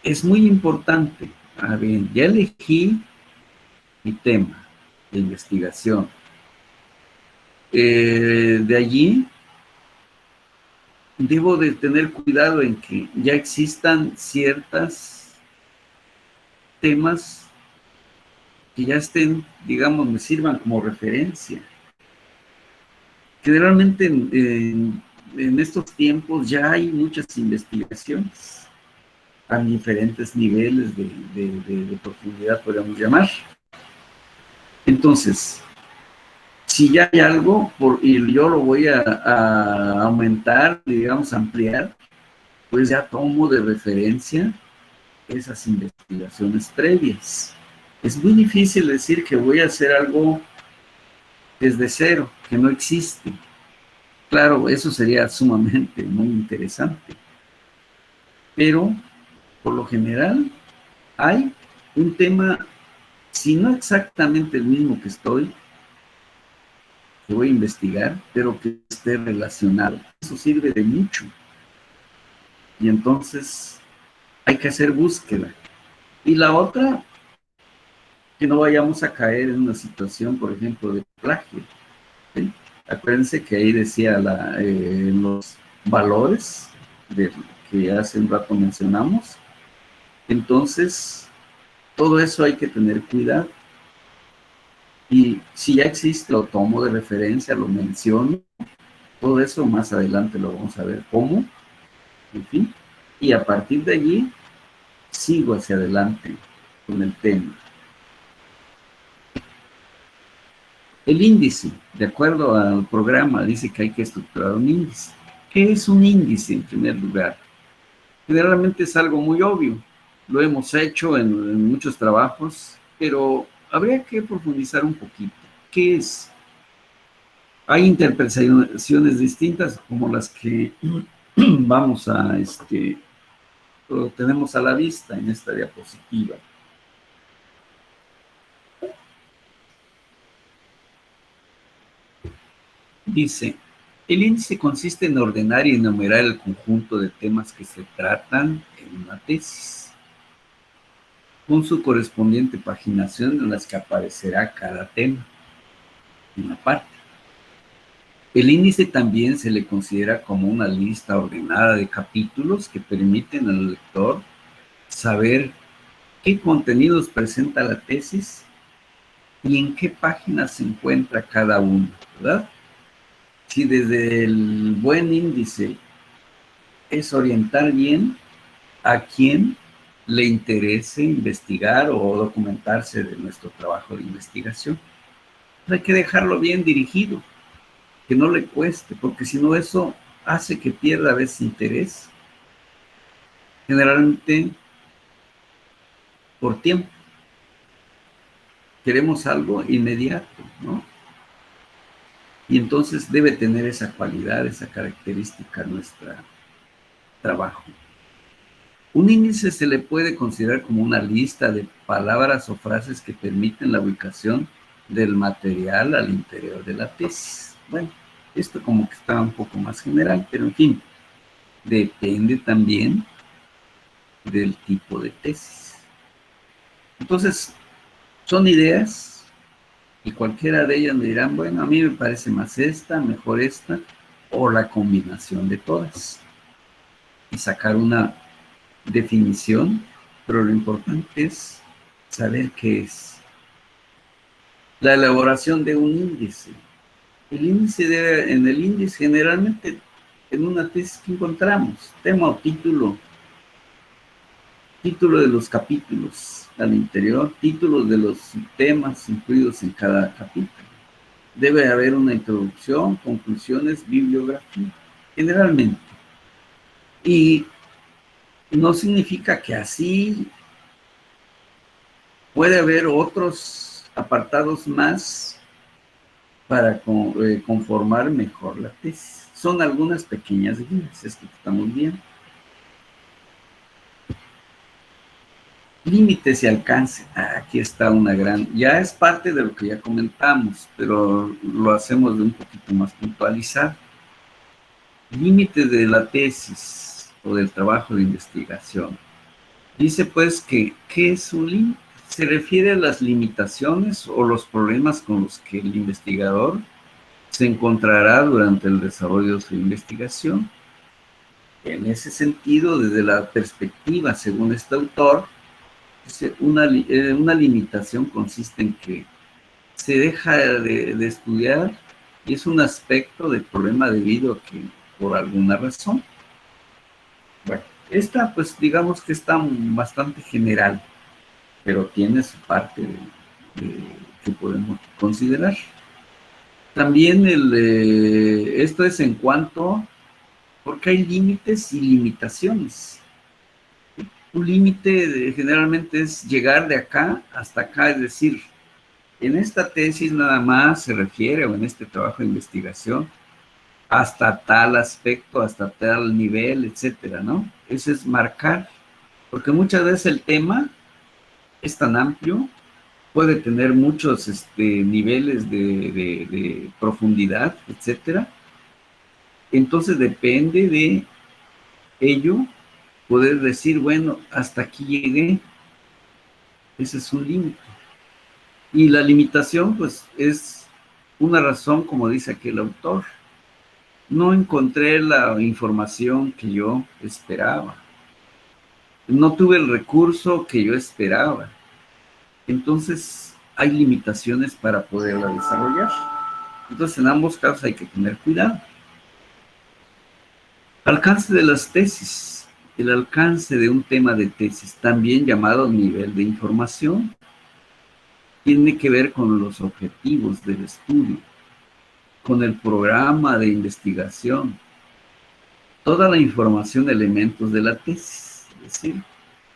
es muy importante. A ver, ya elegí mi tema de investigación. De allí, debo de tener cuidado en que ya existan ciertos temas que ya estén, digamos, me sirvan como referencia. Generalmente en estos tiempos ya hay muchas investigaciones a diferentes niveles de profundidad, podríamos llamar. Entonces, si ya hay algo y yo lo voy a aumentar, digamos, ampliar, pues ya tomo de referencia esas investigaciones previas. Es muy difícil decir que voy a hacer algo desde cero, que no existe. Claro, eso sería sumamente muy interesante. Pero, por lo general, hay un tema, si no exactamente el mismo que voy a investigar, pero que esté relacionado. Eso sirve de mucho. Y entonces hay que hacer búsqueda. Y la otra, que no vayamos a caer en una situación, por ejemplo, de plagio. ¿Sí? Acuérdense que ahí decía los valores que hace un rato mencionamos. Entonces, todo eso hay que tener cuidado. Y si ya existe, lo tomo de referencia, lo menciono. Todo eso más adelante lo vamos a ver cómo, en fin. Y a partir de allí, sigo hacia adelante con el tema. El índice, de acuerdo al programa, dice que hay que estructurar un índice. ¿Qué es un índice en primer lugar? Generalmente es algo muy obvio. Lo hemos hecho en muchos trabajos, pero habría que profundizar un poquito. ¿Qué es? Hay interpretaciones distintas como las que vamos a, lo tenemos a la vista en esta diapositiva. Dice, el índice consiste en ordenar y enumerar el conjunto de temas que se tratan en una tesis, con su correspondiente paginación en las que aparecerá cada tema, en la parte. El índice también se le considera como una lista ordenada de capítulos que permiten al lector saber qué contenidos presenta la tesis y en qué páginas se encuentra cada uno, ¿verdad? Si desde el buen índice es orientar bien a quien le interese investigar o documentarse de nuestro trabajo de investigación. Hay que dejarlo bien dirigido, que no le cueste, porque si no eso hace que pierda a veces interés, generalmente por tiempo. Queremos algo inmediato, ¿no? Y entonces debe tener esa cualidad, esa característica nuestro trabajo. Un índice se le puede considerar como una lista de palabras o frases que permiten la ubicación del material al interior de la tesis. Bueno, esto como que está un poco más general, pero en fin, depende también del tipo de tesis. Entonces, son ideas y cualquiera de ellas me dirán, bueno, a mí me parece más esta, mejor esta, o la combinación de todas. Y sacar una definición, pero lo importante es saber qué es. La elaboración de un índice. En el índice generalmente en una tesis que encontramos, tema o título de los capítulos al interior, títulos de los temas incluidos en cada capítulo. Debe haber una introducción, conclusiones, bibliografía. Generalmente, Y no significa que así puede haber otros apartados más para conformar mejor la tesis. Son algunas pequeñas guías, esto que estamos viendo. Límites y alcance. Aquí está una gran... Ya es parte de lo que ya comentamos, pero lo hacemos de un poquito más puntualizado. Límites de la tesis o del trabajo de investigación. Dice pues que, ¿qué es un límite? Se refiere a las limitaciones o los problemas con los que el investigador se encontrará durante el desarrollo de su investigación. En ese sentido, desde la perspectiva, según este autor, una limitación consiste en que se deja de estudiar y es un aspecto del problema debido a que, por alguna razón. Bueno, esta pues digamos que está bastante general, pero tiene su parte que podemos considerar. También esto es en cuanto, porque hay límites y limitaciones. Un límite generalmente es llegar de acá hasta acá, es decir, en esta tesis nada más se refiere, o en este trabajo de investigación, hasta tal aspecto, hasta tal nivel, etcétera, ¿no? Ese es marcar, porque muchas veces el tema es tan amplio, puede tener muchos niveles de profundidad, etcétera. Entonces depende de ello poder decir, bueno, hasta aquí llegué. Ese es un límite. Y la limitación, pues, es una razón, como dice aquí el autor. No encontré la información que yo esperaba. No tuve el recurso que yo esperaba. Entonces, hay limitaciones para poderla desarrollar. Entonces, en ambos casos hay que tener cuidado. Alcance de las tesis. El alcance de un tema de tesis, también llamado nivel de información, tiene que ver con los objetivos del estudio, con el programa de investigación, toda la información, elementos de la tesis. Es decir,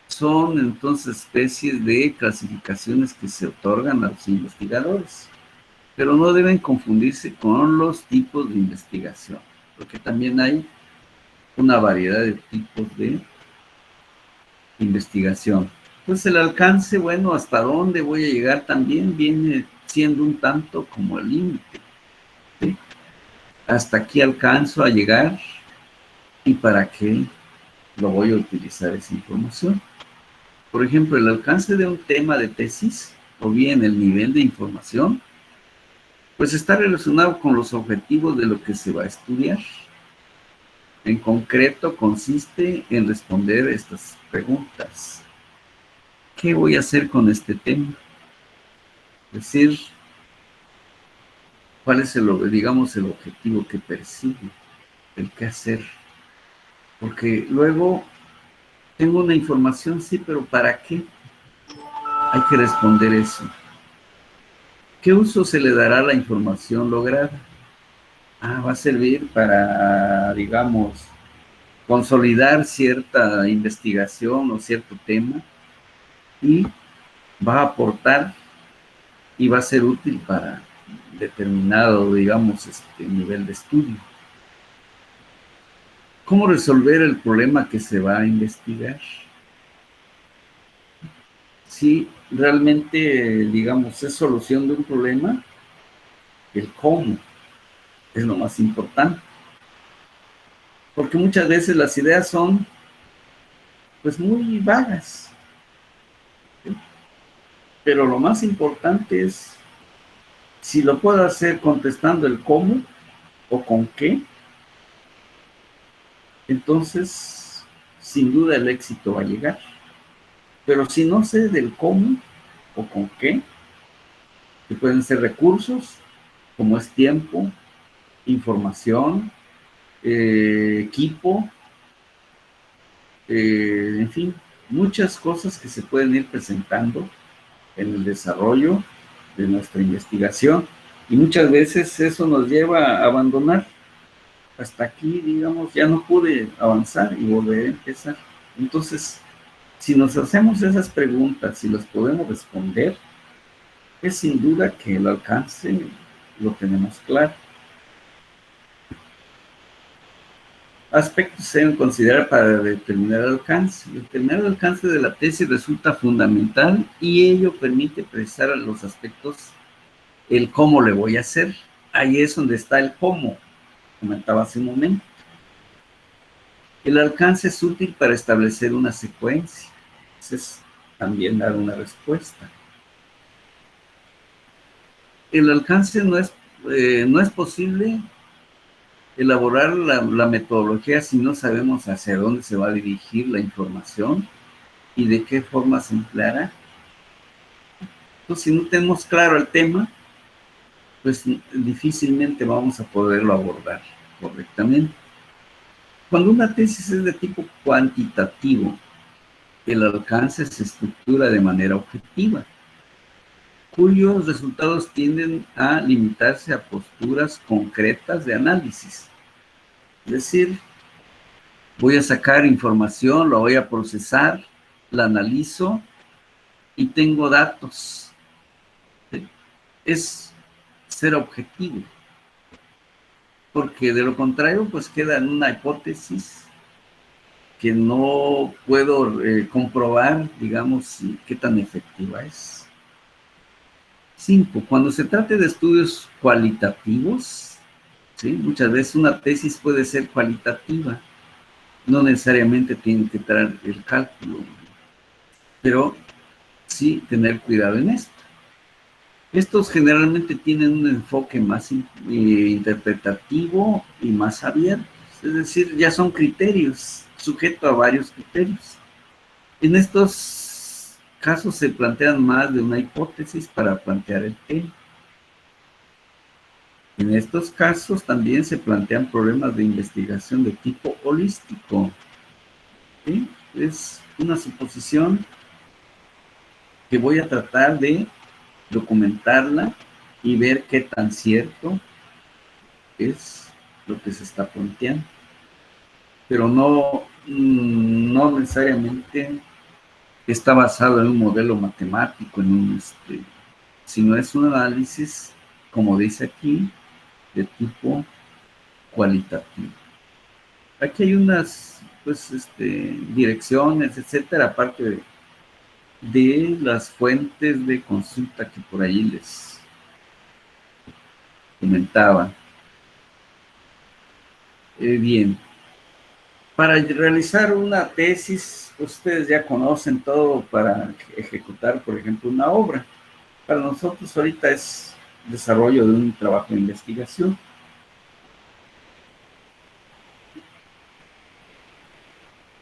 son entonces especies de clasificaciones que se otorgan a los investigadores, pero no deben confundirse con los tipos de investigación, porque también hay una variedad de tipos de investigación. Entonces el alcance, bueno, hasta dónde voy a llegar también viene siendo un tanto como el límite, ¿sí? Hasta aquí alcanzo a llegar y para qué lo voy a utilizar esa información. Por ejemplo, el alcance de un tema de tesis o bien el nivel de información, pues está relacionado con los objetivos de lo que se va a estudiar. En concreto, consiste en responder estas preguntas. ¿Qué voy a hacer con este tema? Es decir, ¿cuál es el objetivo que persigue? El qué hacer. Porque luego tengo una información, sí, pero ¿para qué? Hay que responder eso. ¿Qué uso se le dará a la información lograda? Va a servir para, digamos, consolidar cierta investigación o cierto tema y va a aportar y va a ser útil para determinado, digamos, nivel de estudio. ¿Cómo resolver el problema que se va a investigar? Si realmente, digamos, es solución de un problema, el cómo es lo más importante. Porque muchas veces las ideas son, pues, muy vagas. ¿Sí? Pero lo más importante es si lo puedo hacer contestando el cómo o con qué, entonces, sin duda el éxito va a llegar. Pero si no sé del cómo o con qué, que pueden ser recursos, como es tiempo, información, equipo, en fin, muchas cosas que se pueden ir presentando en el desarrollo de nuestra investigación y muchas veces eso nos lleva a abandonar hasta aquí, digamos, ya no pude avanzar y volveré a empezar. Entonces, si nos hacemos esas preguntas y las podemos responder, es sin duda que el alcance lo tenemos claro. Aspectos se deben considerar para determinar el alcance. Determinar el alcance de la tesis resulta fundamental y ello permite precisar los aspectos, el cómo le voy a hacer. Ahí es donde está el cómo, comentaba hace un momento. El alcance es útil para establecer una secuencia. Es también dar una respuesta. El alcance no es posible elaborar la metodología si no sabemos hacia dónde se va a dirigir la información y de qué forma se empleará. Entonces, si no tenemos claro el tema, pues difícilmente vamos a poderlo abordar correctamente. Cuando una tesis es de tipo cuantitativo, el alcance se estructura de manera objetiva, cuyos resultados tienden a limitarse a posturas concretas de análisis. Es decir, voy a sacar información, la voy a procesar, la analizo y tengo datos. Es ser objetivo, porque de lo contrario, pues queda en una hipótesis que no puedo comprobar, digamos, qué tan efectiva es. 5. Cuando se trate de estudios cualitativos, ¿sí? Muchas veces una tesis puede ser cualitativa, no necesariamente tiene que traer el cálculo, pero sí tener cuidado en esto. Estos generalmente tienen un enfoque más interpretativo y más abierto, es decir, ya son criterios, sujeto a varios criterios. En estos casos se plantean más de una hipótesis para plantear el tema. En estos casos también se plantean problemas de investigación de tipo holístico. ¿Sí? Es una suposición que voy a tratar de documentarla y ver qué tan cierto es lo que se está planteando. Pero no necesariamente está basado en un modelo matemático, sino es un análisis, como dice aquí, de tipo cualitativo. Aquí hay unas direcciones, etcétera, aparte de las fuentes de consulta que por ahí les comentaba. Bien, para realizar una tesis, ustedes ya conocen todo para ejecutar, por ejemplo, una obra. Para nosotros ahorita es desarrollo de un trabajo de investigación.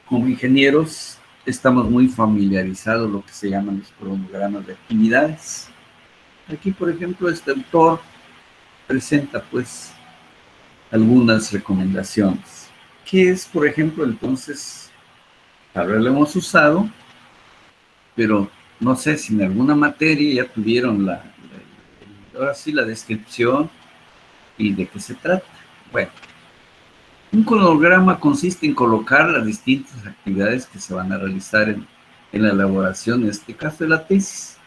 Como ingenieros, estamos muy familiarizados lo que se llaman los cronogramas de actividades. Aquí, por ejemplo, este autor presenta, pues, algunas recomendaciones. ¿Qué es, por ejemplo, entonces? Tal vez lo hemos usado, pero no sé si en alguna materia ya tuvieron ahora sí, la descripción y de qué se trata. Bueno, un cronograma consiste en colocar las distintas actividades que se van a realizar en la elaboración, en este caso de la tesis,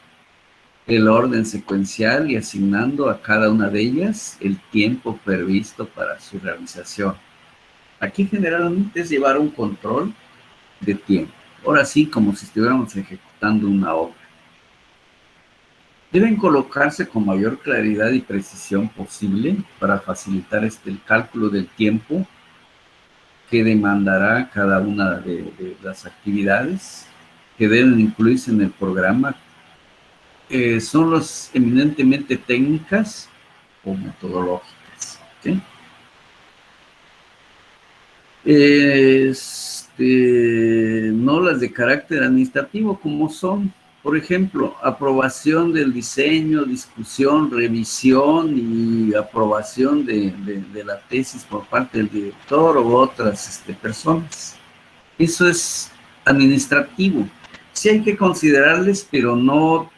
el orden secuencial y asignando a cada una de ellas el tiempo previsto para su realización. Aquí generalmente es llevar un control de tiempo, ahora sí como si estuviéramos ejecutando una obra. Deben colocarse con mayor claridad y precisión posible para facilitar el cálculo del tiempo que demandará cada una de las actividades que deben incluirse en el programa. Son los eminentemente técnicas o metodológicas. ¿Sí? No las de carácter administrativo, como son, por ejemplo, aprobación del diseño, discusión, revisión y aprobación de la tesis por parte del director u otras personas. Eso es administrativo. Sí hay que considerarles, pero no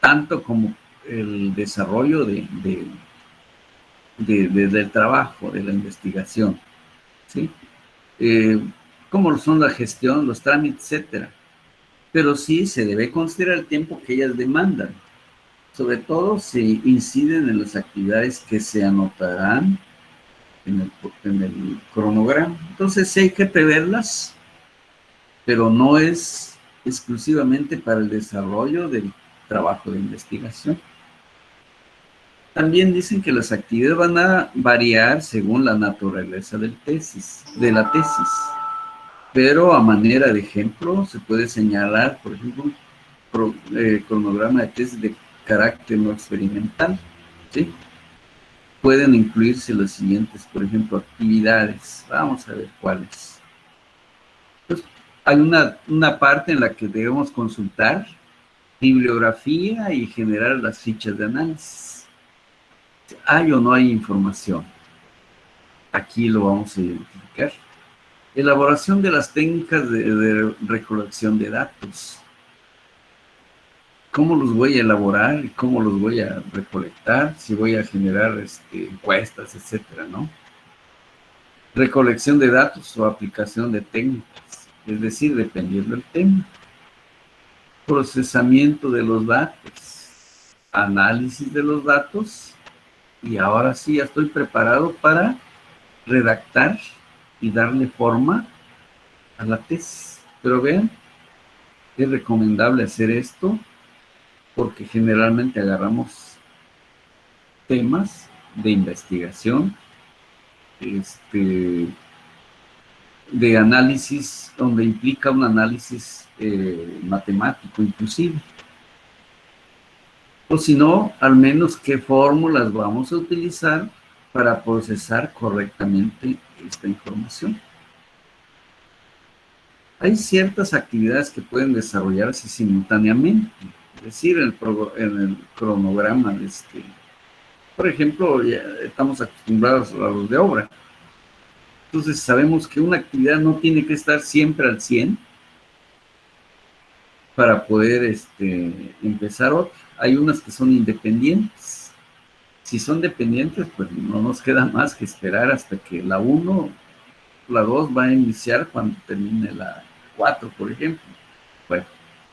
tanto como el desarrollo de del trabajo, de la investigación, ¿sí? Cómo son la gestión, los trámites, etcétera. Pero sí se debe considerar el tiempo que ellas demandan. Sobre todo si inciden en las actividades que se anotarán en el cronograma. Entonces sí hay que preverlas, pero no es exclusivamente para el desarrollo del trabajo de investigación. También dicen que las actividades van a variar según la naturaleza de la tesis. Pero a manera de ejemplo se puede señalar, por ejemplo, un cronograma de tesis de carácter no experimental, ¿sí? Pueden incluirse las siguientes, por ejemplo, actividades. Vamos a ver cuáles. Pues, hay una parte en la que debemos consultar bibliografía y generar las fichas de análisis. ¿Hay o no hay información? Aquí lo vamos a identificar. Elaboración de las técnicas de recolección de datos. ¿Cómo los voy a elaborar y cómo los voy a recolectar? Si voy a generar encuestas, etcétera, ¿no? Recolección de datos o aplicación de técnicas, es decir, dependiendo del tema. Procesamiento de los datos, análisis de los datos, y ahora sí ya estoy preparado para redactar y darle forma a la tesis. Pero vean, es recomendable hacer esto porque generalmente agarramos temas de investigación, de análisis, donde implica un análisis matemático inclusive. O si no, al menos qué fórmulas vamos a utilizar para procesar correctamente esta información. Hay ciertas actividades que pueden desarrollarse simultáneamente, es decir, en el cronograma de por ejemplo, ya estamos acostumbrados a los de obra. Entonces sabemos que una actividad no tiene que estar siempre al 100 para poder empezar otra. Hay unas que son independientes. Si son dependientes, pues no nos queda más que esperar hasta que la 1, la 2 va a iniciar cuando termine la 4, por ejemplo. Bueno,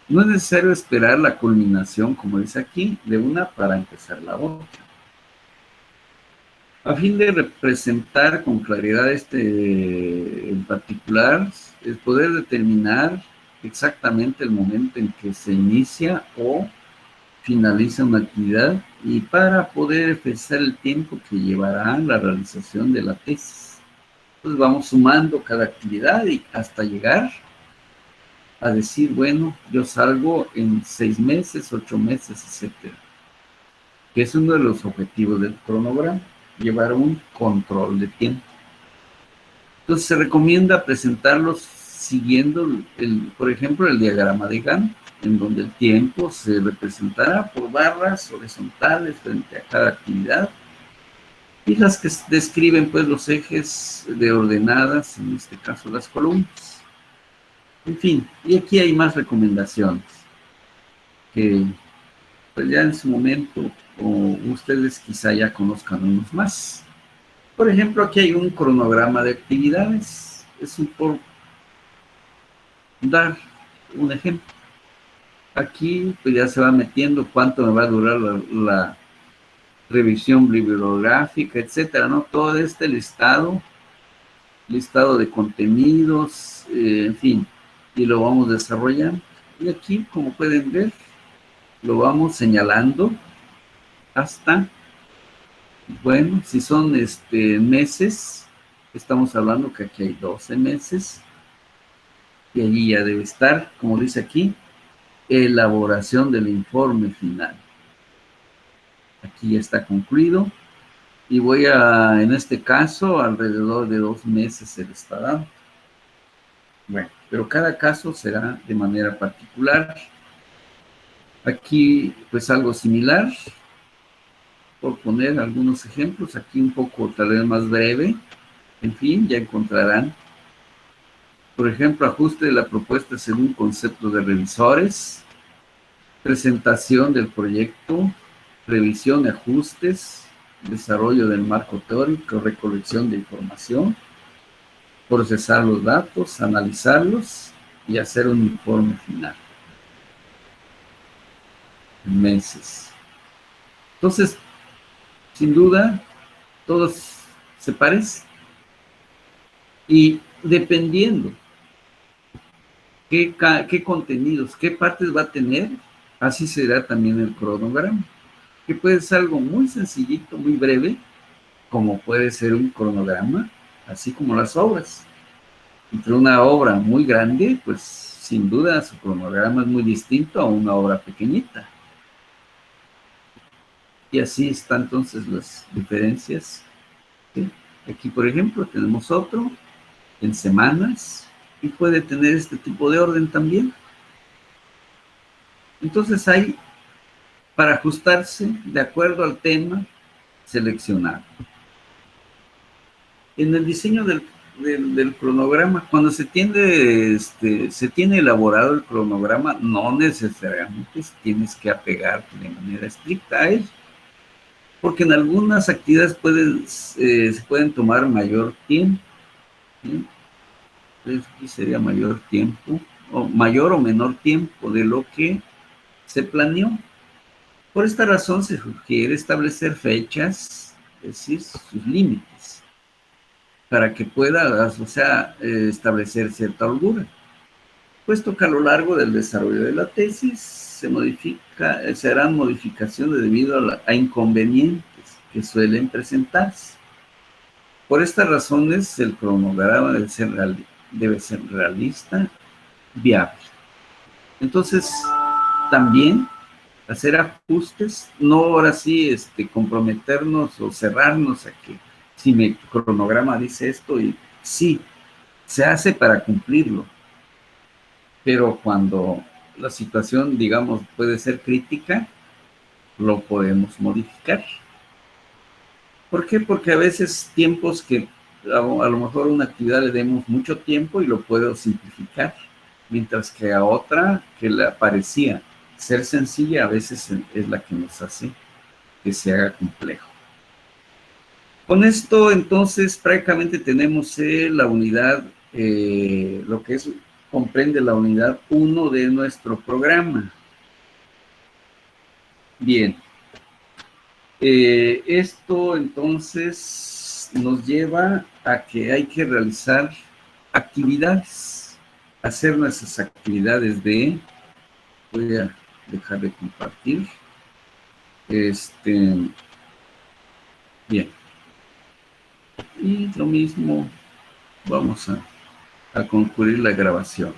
no es necesario esperar la culminación, como dice aquí, de una para empezar la otra. A fin de representar con claridad en particular, es poder determinar exactamente el momento en que se inicia o finaliza una actividad y para poder expresar el tiempo que llevará la realización de la tesis. Entonces vamos sumando cada actividad y hasta llegar a decir, bueno, yo salgo en 6 meses, 8 meses, etcétera. Que es uno de los objetivos del cronograma, llevar un control de tiempo. Entonces se recomienda presentarlos siguiendo, por ejemplo, el diagrama de Gantt, en donde el tiempo se representará por barras horizontales frente a cada actividad, y las que describen pues los ejes de ordenadas, en este caso las columnas. En fin, y aquí hay más recomendaciones que pues ya en su momento o ustedes quizá ya conozcan unos más. Por ejemplo, aquí hay un cronograma de actividades. Es por dar un ejemplo. Aquí pues ya se va metiendo cuánto me va a durar la revisión bibliográfica, etcétera, ¿no? Todo este listado de contenidos, en fin, y lo vamos desarrollando. Y aquí, como pueden ver, lo vamos señalando hasta, bueno, si son meses, estamos hablando que aquí hay 12 meses, y allí ya debe estar, como dice aquí, elaboración del informe final. Aquí ya está concluido, y voy a, en este caso, alrededor de 2 meses se le está dando. Bueno, pero cada caso será de manera particular. Aquí, pues algo similar, por poner algunos ejemplos, aquí un poco tal vez más breve, en fin, ya encontrarán. Por ejemplo, ajuste de la propuesta según concepto de revisores, presentación del proyecto, revisión y ajustes, desarrollo del marco teórico, recolección de información, procesar los datos, analizarlos y hacer un informe final. Meses. Entonces, sin duda, todos se parecen. Y dependiendo qué contenidos, qué partes va a tener, así será también el cronograma, que puede ser algo muy sencillito, muy breve, como puede ser un cronograma, así como las obras. Entre una obra muy grande, pues sin duda su cronograma es muy distinto a una obra pequeñita. Y así están entonces las diferencias. ¿Sí? Aquí, por ejemplo, tenemos otro en semanas y puede tener este tipo de orden también. Entonces hay, para ajustarse de acuerdo al tema seleccionado. En el diseño del cronograma, cuando se tiene elaborado el cronograma, no necesariamente tienes que apegarte de manera estricta a él, porque en algunas actividades se pueden tomar mayor tiempo, ¿sí? Entonces, aquí sería mayor tiempo, o mayor o menor tiempo de lo que se planeó. Por esta razón se sugiere establecer fechas, es decir, sus límites, para que pueda, o sea, establecer cierta holgura. Puesto que a lo largo del desarrollo de la tesis se harán modificaciones debido a inconvenientes que suelen presentarse. Por estas razones, el cronograma debe ser realista, viable. Entonces, también hacer ajustes, no ahora sí comprometernos o cerrarnos a que si mi cronograma dice esto, y sí, se hace para cumplirlo, pero cuando la situación, digamos, puede ser crítica, lo podemos modificar. ¿Por qué? Porque a veces tiempos que a lo mejor a una actividad le demos mucho tiempo y lo puedo simplificar, mientras que a otra que le parecía ser sencilla, a veces es la que nos hace que se haga complejo. Con esto, entonces, prácticamente tenemos la unidad, lo que comprende la unidad 1 de nuestro programa. Bien. Esto, entonces, nos lleva a que hay que realizar actividades, hacer nuestras actividades voy a dejar de compartir. Bien. Y lo mismo, vamos a concluir la grabación.